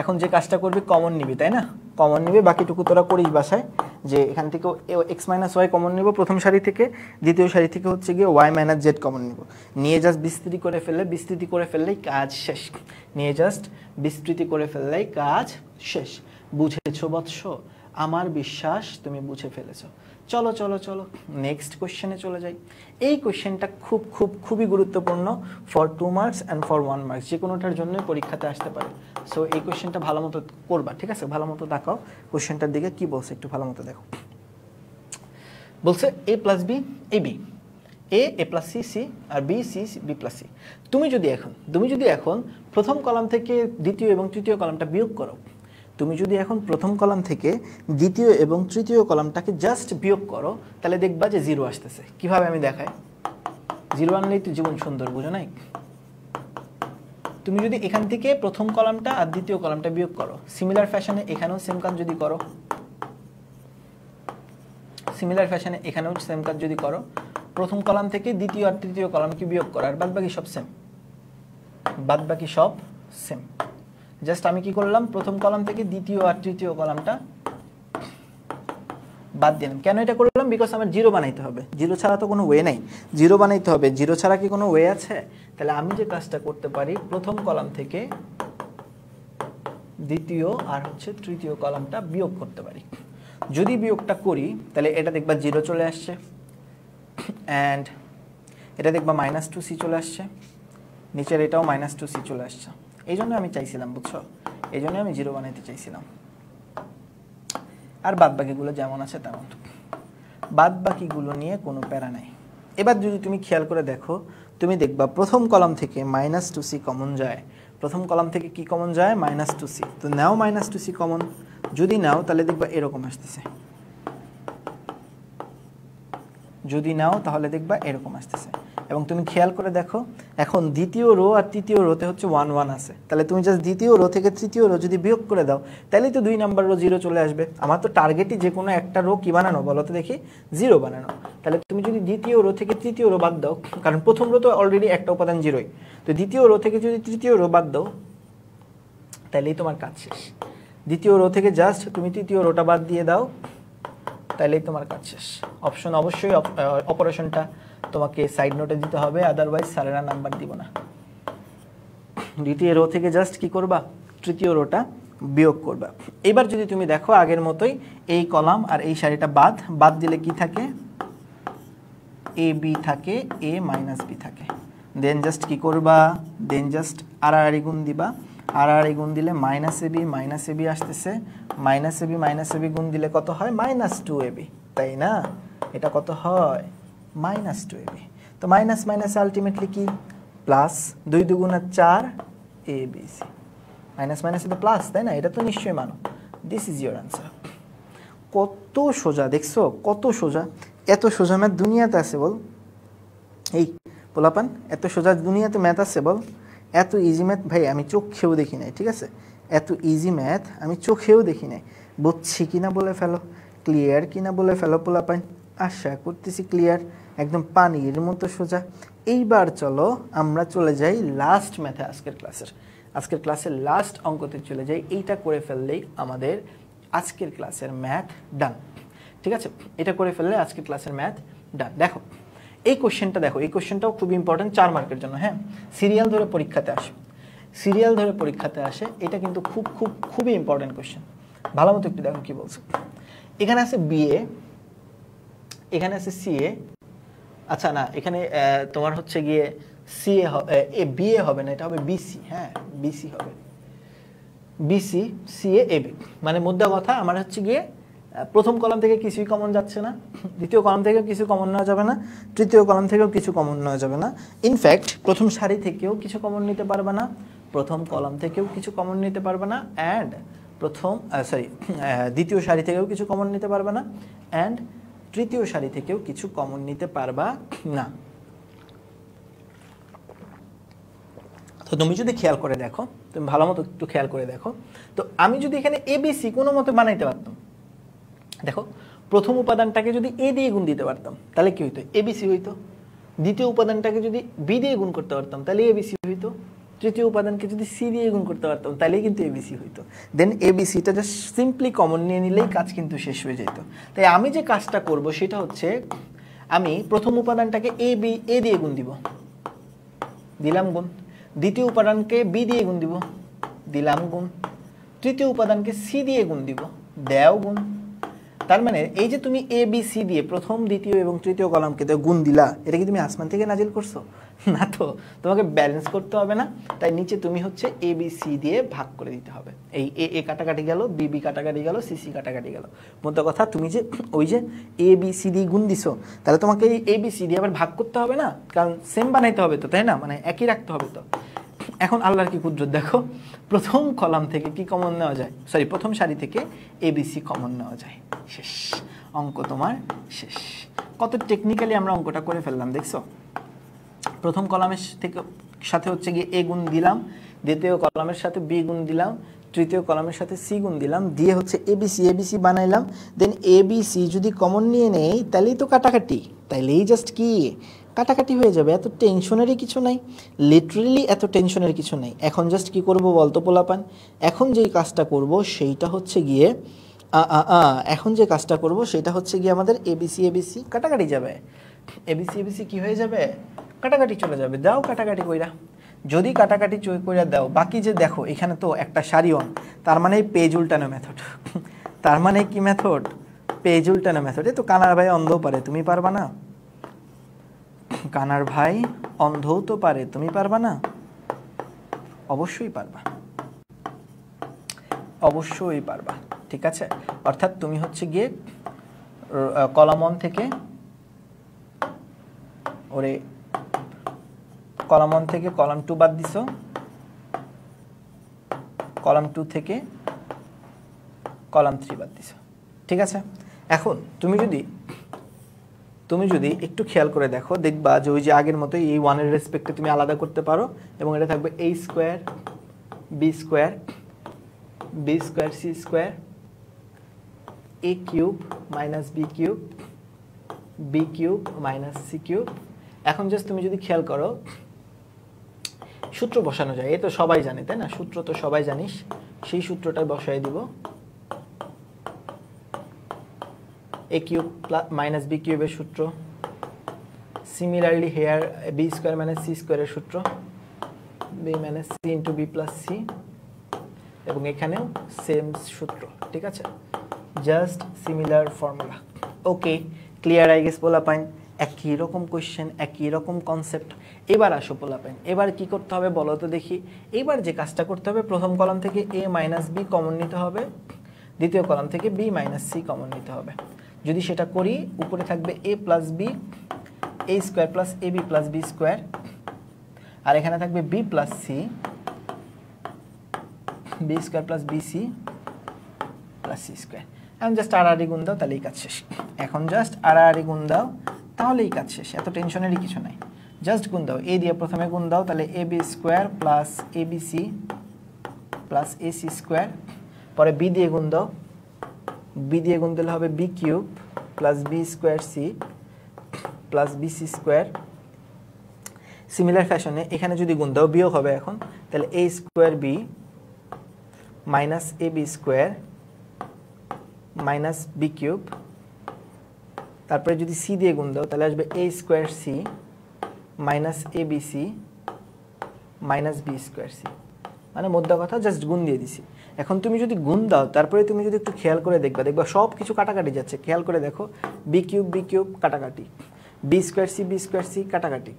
এখন যে কাজটা করবি, কমন নিবি, তাই না? কমন নিবি, বাকিটুকু তোরা করিস বাসায়। যে এখান থেকে এক্স মাইনাস ওয়াই কমন নিব প্রথম সারি থেকে, দ্বিতীয় সারি থেকে হচ্ছে গিয়ে ওয়াই মাইনাস জেড কমন নিব, নিয়ে জাস্ট বিস্তৃতি করে ফেললেই কাজ শেষ। নিয়ে জাস্ট বিস্তৃতি করে ফেললেই কাজ শেষ। বুঝেছো বৎস? আমার বিশ্বাস তুমি বুঝে ফেলেছো। চলো চলো চলো নেক্সট কোশ্চেনে চলে যাই। এই কোশ্চেনটা খুবই গুরুত্বপূর্ণ for 2 marks and for 1 marks, যে কোনোটার জন্য পরীক্ষাতে আসতে পারে। সো এই কোশ্চেনটা ভালো মতো করবা, ঠিক আছে? ভালো মতো দেখাও কোশ্চেনটার দিকে কি বলছে, একটু ভালো মতো দেখো। বলছে a plus b a b, a plus c c, আর b c b plus c. তুমি যদি এখন প্রথম কলাম থেকে দ্বিতীয় এবং তৃতীয় কলামটা বিয়োগ করো, তুমি যদি এখন প্রথম কলাম থেকে দ্বিতীয় এবং তৃতীয় কলামটাকে জাস্ট বিয়োগ করো, তাহলে দেখবা যে 0 আসতেছে। কিভাবে আমি দেখাই? 0 আনলেই তো জীবন সুন্দর, বুঝো নাই? তুমি যদি এখান থেকে প্রথম কলামটা আর দ্বিতীয় কলামটা বিয়োগ করো, সিমিলার ফ্যাশনে এখানেও সেম কাজ যদি করো, প্রথম কলাম থেকে দ্বিতীয় আর তৃতীয় কলামকে বিয়োগ করো, আর বাদবাকি সব সেম। জাস্ট আমি কি করলাম, প্রথম কলাম থেকে দ্বিতীয় আর তৃতীয় কলামটা বাদ দিলাম। কেন এটা করলাম? বিকজ আমার 0 বানাইতে হবে, 0 ছাড়া তো কোনো ওয়ে নাই, 0 বানাইতে হবে। 0 ছাড়া কি কোনো ওয়ে আছে? তাহলে আমি যে কাজটা করতে পারি, প্রথম কলাম থেকে দ্বিতীয় আর তৃতীয় কলামটা বিয়োগ করতে পারি। যদি বিয়োগটা করি তাহলে এটা দেখবা 0 চলে আসছে, অ্যান্ড এটা দেখবা -2c চলে আসছে, নিচের এটাও -2c চলে আসছে। এই জন্য আমি চাইছিলাম, বুঝছো? এই জন্য আমি 0 বানাইতে চাইছিলাম। আর বাদবাকিগুলো যেমন আছে তেমন, বাদবাকিগুলো নিয়ে কোনো প্যারা নাই। এবার যদি তুমি খেয়াল করে দেখো, তুমি দেখবা প্রথম কলাম থেকে -2c কমন যায়। প্রথম কলাম থেকে কি কমন যায়? -2c। তো নাও -2c কমন, যদি নাও তাহলে দেখবা এরকম আসতেছে, এবং তুমি খেয়াল করে দেখো এখন দ্বিতীয় রো আর তৃতীয় রোতে 1 1 আছে। তাহলে তুমি জাস্ট দ্বিতীয় রো থেকে তৃতীয় রো যদি বিয়োগ করে দাও, তাহলেই তো 2 নাম্বার রো 0 চলে আসবে। আমার তো টার্গেটই যে কোনো একটা রো কি বানানো, বলো তো দেখি, 0 বানানো। তাহলে তুমি যদি দ্বিতীয় রো থেকে তৃতীয় রো বাদ দাও, কারণ প্রথম রো তো অলরেডি একটা উপাদান 0ই, তো দ্বিতীয় রো থেকে যদি তৃতীয় রো বাদ দাও, তাহলেই তোমার কাজ শেষ। দ্বিতীয় রো থেকে জাস্ট তুমি তৃতীয় রোটা বাদ দিয়ে দাও, তাহলেই তোমার কাজ শেষ। অপশন অবশ্যই অপারেশনটা তোমাকে সাইড নোটে দিতে হবে, আদারওয়াইজ স্যারেরা নাম্বার দিব না। দ্বিতীয় রো থেকে জাস্ট কি করবা, তৃতীয় রোটা বিয়োগ করবা। এবার যদি তুমি দেখো আগের মতোই এই কলাম আর এই সারিটা বাদ দিলে কি থাকে, এ বি থাকে, এ মাইনাস বি থাকে। দেন জাস্ট কি করবা, দেন জাস্ট আড়াআড়ি গুণ দিবা। আড়াআড়ি গুণ দিলে -ab আসতেছে, -ab গুণ দিলে কত হয়, -2ab, তাই না? এটা কত হয়, -2ab। তো মাইনাস আলটিমেটলি কি, প্লাস। 2 2 4 abc, মাইনাস তো প্লাস, তাই না? এটা তো নিশ্চয়ই মানো। This is your answer. কত সোজা, দেখছো কত সোজা? এত সোজা ম্যাথ দুনিয়াতে আছে বল? এই পোলাপান, এত সোজা দুনিয়াতে ম্যাথ আছে বল? এত ইজি ম্যাথ ভাই আমি চোখেও দেখি নাই, ঠিক আছে? এত ইজি ম্যাথ আমি চোখেও দেখি নাই। বুঝছি কিনা বলে ফেলো, ক্লিয়ার কিনা বলে ফেলো পোলাপান। আশা করতেছি ক্লিয়ার, একদম পানির মতো সোজা। এইবার চলো আমরা চলে যাই লাস্ট ম্যাথে, আজকের ক্লাসের লাস্ট অঙ্কতে চলে যাই। এইটা করে ফেললেই আমাদের আজকের ক্লাসের ম্যাথ ডান, ঠিক আছে? এটা করে ফেললে আজকের ক্লাসের ম্যাথ ডান। দেখো এই কোশ্চেনটা, দেখো এই কোশ্চেনটাও খুব ইম্পর্টেন্ট 4 মার্কের জন্য। হ্যাঁ, সিরিয়াল ধরে পরীক্ষাতে আসে, এটা কিন্তু খুবই ইম্পর্টেন্ট কোশ্চেন। ভালো মতো একটু দেখো কি বলছে। এখানে আছে বিএ, এখানে আছে সিএ। আচ্ছা না, এখানে তোমার হচ্ছে গিয়ে সিএ বিএ হবে না, এটা হবে বিসি। হ্যাঁ, বিসি হবে, বিসি সিএ এবি। মানে মুদ্রা কথা আমার হচ্ছে গিয়ে প্রথম কলাম থেকে কিছুই কমন যাচ্ছে না, দ্বিতীয় কলাম থেকেও কিছু কমন নেওয়া যাবে না, তৃতীয় কলাম থেকেও কিছু কমন নেওয়া যাবে না। ইনফ্যাক্ট প্রথম সারি থেকেও কিছু কমন নিতে পারবে না, প্রথম কলাম থেকেও কিছু কমন নিতে পারবে না, অ্যান্ড দ্বিতীয় সারি থেকেও কিছু কমন নিতে পারবে না, অ্যান্ড তৃতীয় সারি থেকেও কিছু কমন নিতে পারবা না। তো তুমি যদি খেয়াল করে দেখো, তুমি ভালো মতো একটু খেয়াল করে দেখো, তো আমি যদি এখানে এবিসি কোনো মতে বানাইতে পারতাম, দেখো প্রথম উপাদানটাকে যদি এ দিয়ে গুণ দিতে পারতাম তাহলে কি হইতো, এবিসি হইতো। দ্বিতীয় উপাদানটাকে যদি বি দিয়ে গুণ করতে পারতাম তাহলে এবিসি হইতো। তৃতীয় উপাদানকে যদি সি দিয়ে গুণ করতে পারতাম তাহলেই কিন্তু এবিসি হইতো। দেন এবিসিটা জাস্ট সিম্পলি কমন নিয়ে নিলেই কাজ কিন্তু শেষ হয়ে যেত। তাই আমি যে কাজটা করব সেটা হচ্ছে, আমি প্রথম উপাদানটাকে এ দিয়ে গুণ দিব, দিলাম গুণ। দ্বিতীয় উপাদানকে বি দিয়ে গুণ দিব, দিলাম গুণ। তৃতীয় উপাদানকে সি দিয়ে গুণ দিব, দেও গুণ। তার মানে এই যে তুমি এ বি সি দিয়ে প্রথম দ্বিতীয় এবং তৃতীয় কলামকে তো গুণ দিলা, এটা কি তুমি আসমান থেকে নাজিল করছো? না তো, তোমাকে ব্যালেন্স করতে হবে না, তাই নিচে তুমি হচ্ছে এ বি সি দিয়ে ভাগ করে দিতে হবে। এই এ এ কাটাকাটি গেল, বি বি কাটাকাটি গেল, সি সি কাটাকাটি গেল। মোদ্দা কথা তুমি যে ওই যে এ বি সি দিয়ে গুণ দিছো, তাহলে তোমাকে এই এ বি সি দিয়ে আবার ভাগ করতে হবে না, কারণ সেম বানাইতে হবে তো, তাই না? মানে একই রাখতে হবে তো। এখন আল্লাহর কি কুদরত দেখো, প্রথম কলাম থেকে কি কমন নেওয়া যায়, সরি প্রথম সারি থেকে এবিসি কমন নেওয়া যায়, শেষ, অঙ্ক তোমার শেষ। কত টেকনিক্যালি আমরা অঙ্কটা করে ফেললাম দেখছো। প্রথম কলামের থেকে সাথে হচ্ছে গিয়ে এ গুণ দিলাম, দ্বিতীয় কলামের সাথে বি গুণ দিলাম, তৃতীয় কলামের সাথে সি গুণ দিলাম, দিয়ে হচ্ছে এবিসি এবিসি বানাইলাম। দেন এবিসি যদি কমন নিয়ে নেই তাহলেই তো কাটাকাটি, তাইলেই জাস্ট কি কাটাকাটি হয়ে যাবে, এত টেনশনেরই কিছু নাই, লিটারেলি এত টেনশনের কিছু নাই। এখন জাস্ট কি করব বলতো পোলাপান, এখন যেই কাজটা করব সেইটা হচ্ছে গিয়ে এখন যে কাজটা করব সেটা হচ্ছে গিয়ে আমাদের এবিসি এবিসি কাটাকাটি যাবে, এবিসি এবিসি কি হয়ে যাবে, কাটাকাটি চলে যাবে। দাও কাটাকাটি কইরা, যদি কাটাকাটি কইরা দাও, বাকি যে দেখো এখানে তো একটা সারি অন, তার মানে পেজ উল্টানো মেথড। তার মানে কি মেথড, পেজ উল্টানো মেথড। তো কানার ভাই অন্ধও পারে, তুমি পারবা না? কানার ভাই অন্ধও তো পারে, তুমি পারবা না? অবশ্যই পারবা, অবশ্যই পারবা, ঠিক আছে। অর্থাৎ তুমি হচ্ছে গিয়ে কলাম 1 থেকে ওরে কলাম 1 থেকে কলাম 2 বাদ দিছো, কলাম 2 থেকে কলাম 3 বাদ দিছো, ঠিক আছে। এখন তুমি যদি একটু খেয়াল করে দেখো, দেখবা যে ওই যে আগের মতো এই 1 এর রেসপেক্টে তুমি আলাদা করতে পারো, এবং এটা থাকবে a square b square b square c square a cube minus b cube b cube minus c cube. এখন জাস্ট তুমি যদি খেয়াল করো, সূত্র বসানো যায়, এ তো সবাই জানে তাই না, সূত্র তো সবাই জানিস, সেই সূত্রটা বসাই দিব। a কিউব মাইনাস বি কিউবের সূত্র, similarly here b square minus c স্কয়ারের সূত্র, b minus c into b plus c, এবং এখানেও সেম সূত্র, ঠিক আছে, just similar formula. Okay, clear I guess পোলাপাইন? একই রকম কোয়েশ্চেন, একই রকম কনসেপ্ট। এবার আসো পোলাপাইন, এবার কি করতে হবে বলো তো দেখি। এবার যে কাজটা করতে হবে, প্রথম কলাম থেকে এ মাইনাস বি কমন নিতে হবে, দ্বিতীয় কলাম থেকে বি মাইনাস সি কমন নিতে হবে। যদি সেটা করি, উপরে থাকবে a plus b a square plus a b plus b square, আর এখানে থাকবে b plus c b square plus b c plus c square. এখন জাস্ট আড়াআড়ি গুণ দাও, তাহলেই কাজ শেষ। এখন জাস্ট আড়াআড়ি গুণ দাও, তাহলেই কাজ শেষ, এত টেনশনেরই কিছু নাই। জাস্ট গুণ দাও, এ দিয়ে প্রথমে গুণ দাও, তাহলে a b square plus a b c plus a c square, পরে বি দিয়ে গুণ দাও, বি দিয়ে গুণ দিলে হবে b cube plus b square c plus b c square. Similar ফ্যাশনে এখানে যদি গুণ দাও, বিয়োগ হবে এখন, তাহলে a square b minus a b square minus b cube, তারপরে যদি সি দিয়ে গুণ দাও তাহলে আসবে a square c minus a b C minus b square c. মানে মোদ্দা কথা জাস্ট গুণ দিয়ে দিছি। এখন তুমি যদি গুণ দাও, তারপরে তুমি যদি একটু খেয়াল করে দেখবা সব কিছু কাটাকাটি যাচ্ছে। খেয়াল করে দেখো, বি কিউব কাটাকাটি, বি স্কোয়ার সি কাটাকাটি,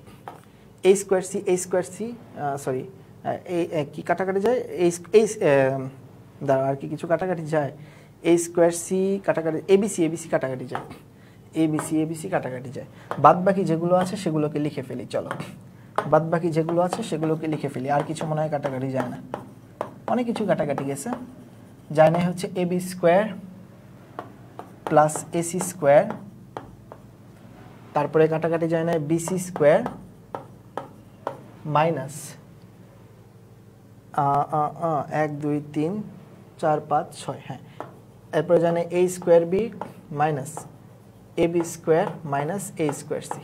এ স্কোয়ার সি সরি এই কি কাটাকাটি যায়, এই দাঁড়া আর কি কিছু কাটাকাটি যায়, এ স্কোয়ার সি কাটাকাটি, এবিসি কাটাকাটি যায়, এবিসি কাটাকাটি যায়। বাদ বাকি যেগুলো আছে সেগুলোকে লিখে ফেলি, চলো বাদ বাকি যেগুলো আছে সেগুলোকে লিখে ফেলি। আর কিছু মনে হয় কাটাকাটি যায় না, অনেক কিছু কাটাকাটি গেছে। যায় না হচ্ছে a b square plus a c square, তারপরে কাটাকাটি যায় না বিসি স্কোয়ার মাইনাস 1 2 3 4 5 6, হ্যাঁ, এরপরে জানে এ square b minus a b square minus A square C,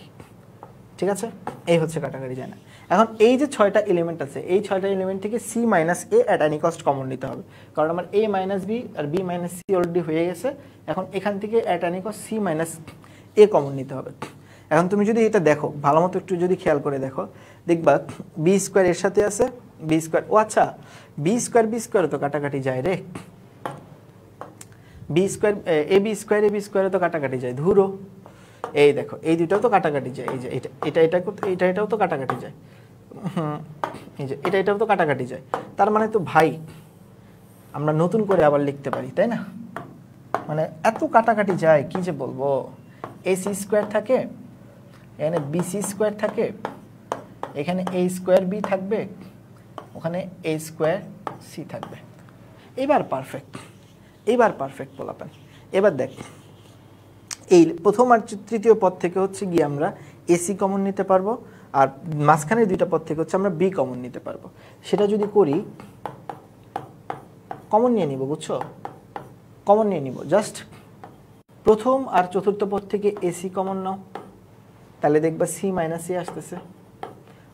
ঠিক আছে। এই হচ্ছে কাটাকাটি যায় না। এখন এই যে 6টা এলিমেন্ট আছে, এই 6টা এলিমেন্ট থেকে c minus a at any cost common নিতে হবে, কারণ আমার এ মাইনাস বি আর বি মাইনাস সি অলরেডি হয়ে গেছে। এখন এখান থেকে at any cost c minus a common নিতে হবে। এখন তুমি যদি এটা দেখো ভালো মতো, একটু যদি খেয়াল করে দেখো, দেখবা বি স্কোয়ার এর সাথে আছে বি স্কোয়ার, ও আচ্ছা বি স্কোয়ার তো কাটাকাটি যায় রে, বি স্কোয়ার এ বি স্কোয়ারে তো কাটাকাটি যায়, ধুরো এই দেখো এই দুটাও তো কাটাকাটি যায়, এই যে এটাও তো কাটাকাটি যায়, এই যে এটাও তো কাটাকাটি যায়, তার মানে তো ভাই আমরা নতুন করে আবার লিখতে পারি, তাই না? মানে এত কাটাকাটি যায় কি যে বলবো। এ সি স্কোয়ার থাকে, এখানে বিসি স্কোয়ার থাকে, এখানে এ স্কোয়ার বি থাকবে, ওখানে এ স্কোয়ার সি থাকবে। এবার পারফেক্ট বলাবেন। এবার দেখ এই প্রথম আর তৃতীয় পদ থেকে হচ্ছে গিয়ে আমরা এসি কমন নিতে পারবো, আর মাঝখানে দুইটা পদ থেকে হচ্ছে আমরা বি কমন নিতে পারবো। সেটা যদি করি কমন নিয়ে নিব, বুঝছো? কমন নিয়ে নিব, জাস্ট প্রথম আর চতুর্থ পদ থেকে এসি কমন নাও, তাহলে দেখবা সি মাইনাস এ আসতেছে।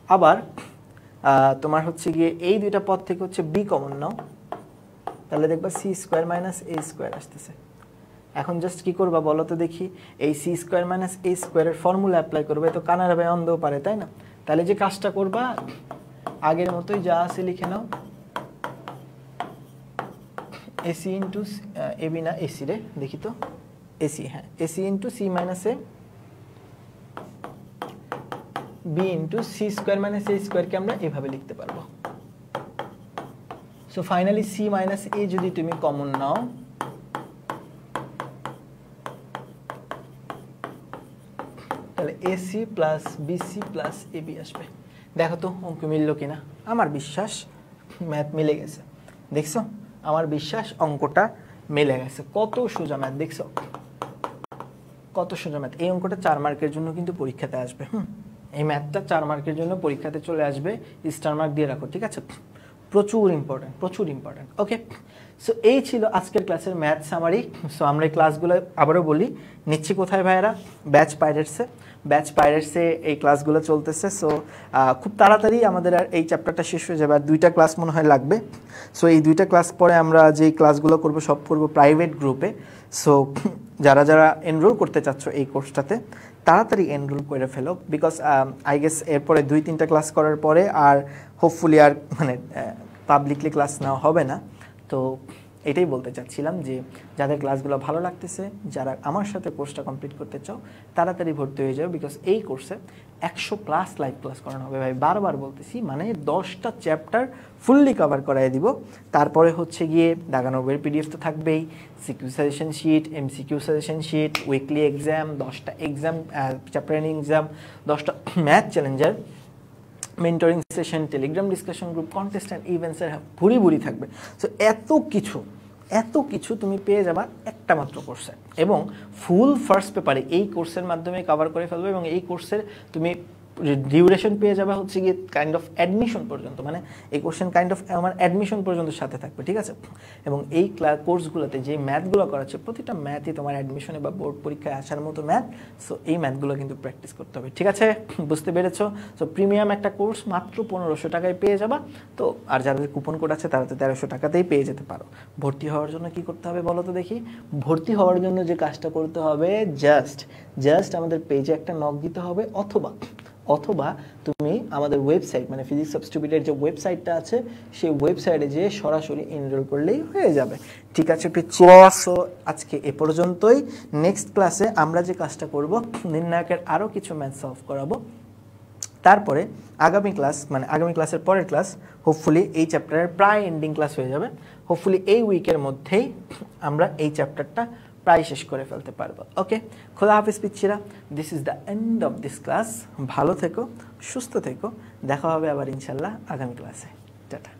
আবার তোমার হচ্ছে গিয়ে এই দুইটা পদ থেকে হচ্ছে বি কমন নাও, তাহলে দেখবা সি স্কোয়ার মাইনাস এ স্কোয়ার আসতেছে। এখন জাস্ট কি করবা বলো তো দেখি, এই সি স্কোয়ার মাইনাস এ স্কোয়ারের ফর্মুলা অ্যাপ্লাই করবে, তো কানার ভাই অন্ধও পারে, তাই না? তাহলে যে কাজটা করবা আগের মতোই যা আছে লিখে নাও, এসি ইন্টু এবি না এসি রে, দেখি তো এসি, হ্যাঁ a c into c minus a b into c square minus a স্কোয়ারকে আমরা এভাবে লিখতে পারবো। So finally c minus a যদি তুমি কমন নাও, তাহলে a c plus b c plus a b আসবে। দেখো তো অঙ্ক মিললো কিনা? আমার বিশ্বাস ম্যাথ মিলে গেছে, দেখছো? আমার বিশ্বাস অঙ্কটা মিলে গেছে। কত সোজা ম্যাথ, দেখছো কত সোজা ম্যাথ। এই অঙ্কটা 4 মার্কের জন্য কিন্তু পরীক্ষাতে আসবে। এই ম্যাথটা 4 মার্কের জন্য পরীক্ষাতে চলে আসবে, স্টার মার্ক দিয়ে রাখো, ঠিক আছে? প্রচুর ইম্পর্টেন্ট। ওকে, সো এই ছিল আজকের ক্লাসের ম্যাথ সামারি। সো আমরা এই ক্লাসগুলো আবারও বলি, নিচ্ছি কোথায় ভাইয়েরা? ব্যাচ পাইরেটসে এই ক্লাসগুলো চলতেছে। সো খুব তাড়াতাড়ি আমাদের আর এই চ্যাপ্টারটা শেষ হয়ে যাবে, আর 2টা ক্লাস মনে হয় লাগবে। সো এই 2টা ক্লাস পরে আমরা যেই ক্লাসগুলো করব সব করব প্রাইভেট গ্রুপে। সো যারা এনরোল করতে চাচ্ছ এই কোর্সটাতে তাড়াতাড়ি এনরোল করে ফেলো, বিকজ আই গেস এরপরে 2-3টা ক্লাস করার পরে আর হোপফুলি আর মানে পাবলিকলি ক্লাস নেওয়া হবে না। তো এটাই বলতে চাচ্ছিলাম যে যাদের ক্লাসগুলো ভালো লাগতেছে, যারা আমার সাথে কোর্সটা কমপ্লিট করতে চাও তাড়াতাড়ি ভর্তি হয়ে যাও, বিকজ এই কোর্সে 100+ লাইভ ক্লাস করানো হবে ভাই, বারবার বলতেছি, মানে 10টা চ্যাপ্টার ফুললি কভার করাই দিব। তারপরে হচ্ছে গিয়ে দাগানো বইয়ের পিডিএফ তো থাকবেই, CQ suggestion sheet, MCQ suggestion sheet, weekly exam, 10টা এক্সাম চ্যাপ্টার এন্ডিং এক্সাম, 10টা math challenger, mentoring session, Telegram discussion group, contest and ইভেন্টসের ভুরি থাকবে। সো এত কিছু তুমি পেয়ে যাবা একটা মাত্র কোর্সে, এবং ফুল ফার্স্ট পেপারে এই কোর্সের মাধ্যমে কভার করে ফেলবে, এবং এই কোর্সের তুমি ডিউরেশন পেয়ে যাবে হচ্ছে গিয়ে কাইন্ড অফ অ্যাডমিশন পর্যন্ত, মানে এই কোর্সের কাইন্ড অফ আমার অ্যাডমিশন পর্যন্ত সাথে থাকবে, ঠিক আছে? এবং এই কোর্সগুলোতে যে ম্যাথগুলো করাচ্ছে প্রতিটা ম্যাথই তোমার অ্যাডমিশনে বা বোর্ড পরীক্ষায় আসার মতো ম্যাথ। সো এই ম্যাথগুলো কিন্তু প্র্যাকটিস করতে হবে, ঠিক আছে? বুঝতে পেরেছো? সো প্রিমিয়াম একটা কোর্স মাত্র 1500 টাকায় পেয়ে যাবা। তো আর যাদের কুপন কোড আছে তারা তো 1300 টাকাতেই পেয়ে যেতে পারো। ভর্তি হওয়ার জন্য কি করতে হবে বলো তো দেখি? ভর্তি হওয়ার জন্য যে কাজটা করতে হবে, জাস্ট আমাদের পেজে একটা নক দিতে হবে, অথবা তুমি আমাদের ওয়েবসাইট মানে ফিজিক্স সাবস্টিটিউটের যে ওয়েবসাইটটা আছে সেই ওয়েবসাইটে যেয়ে সরাসরি এনরোল করলেই হয়ে যাবে, ঠিক আছে পিচ্ছিরা? সো আজকে এ পর্যন্তই। নেক্সট ক্লাসে আমরা যে কাজটা করব, নির্ণায়কের আরও কিছু ম্যাথ সলভ করাবো। তারপরে আগামী ক্লাসের পরের ক্লাস হোপফুলি এই চ্যাপ্টারের প্রায় এন্ডিং ক্লাস হয়ে যাবে। হোপফুলি এই উইকের মধ্যেই আমরা এই চ্যাপ্টারটা প্রায় শেষ করে ফেলতে পারবো। ওকে, খোদা হাফিজ পিচ্ছিরা, this is the end of this class. ভালো থেকো, সুস্থ থেকো, দেখা হবে আবার ইনশাল্লাহ আগামী ক্লাসে। টাটা।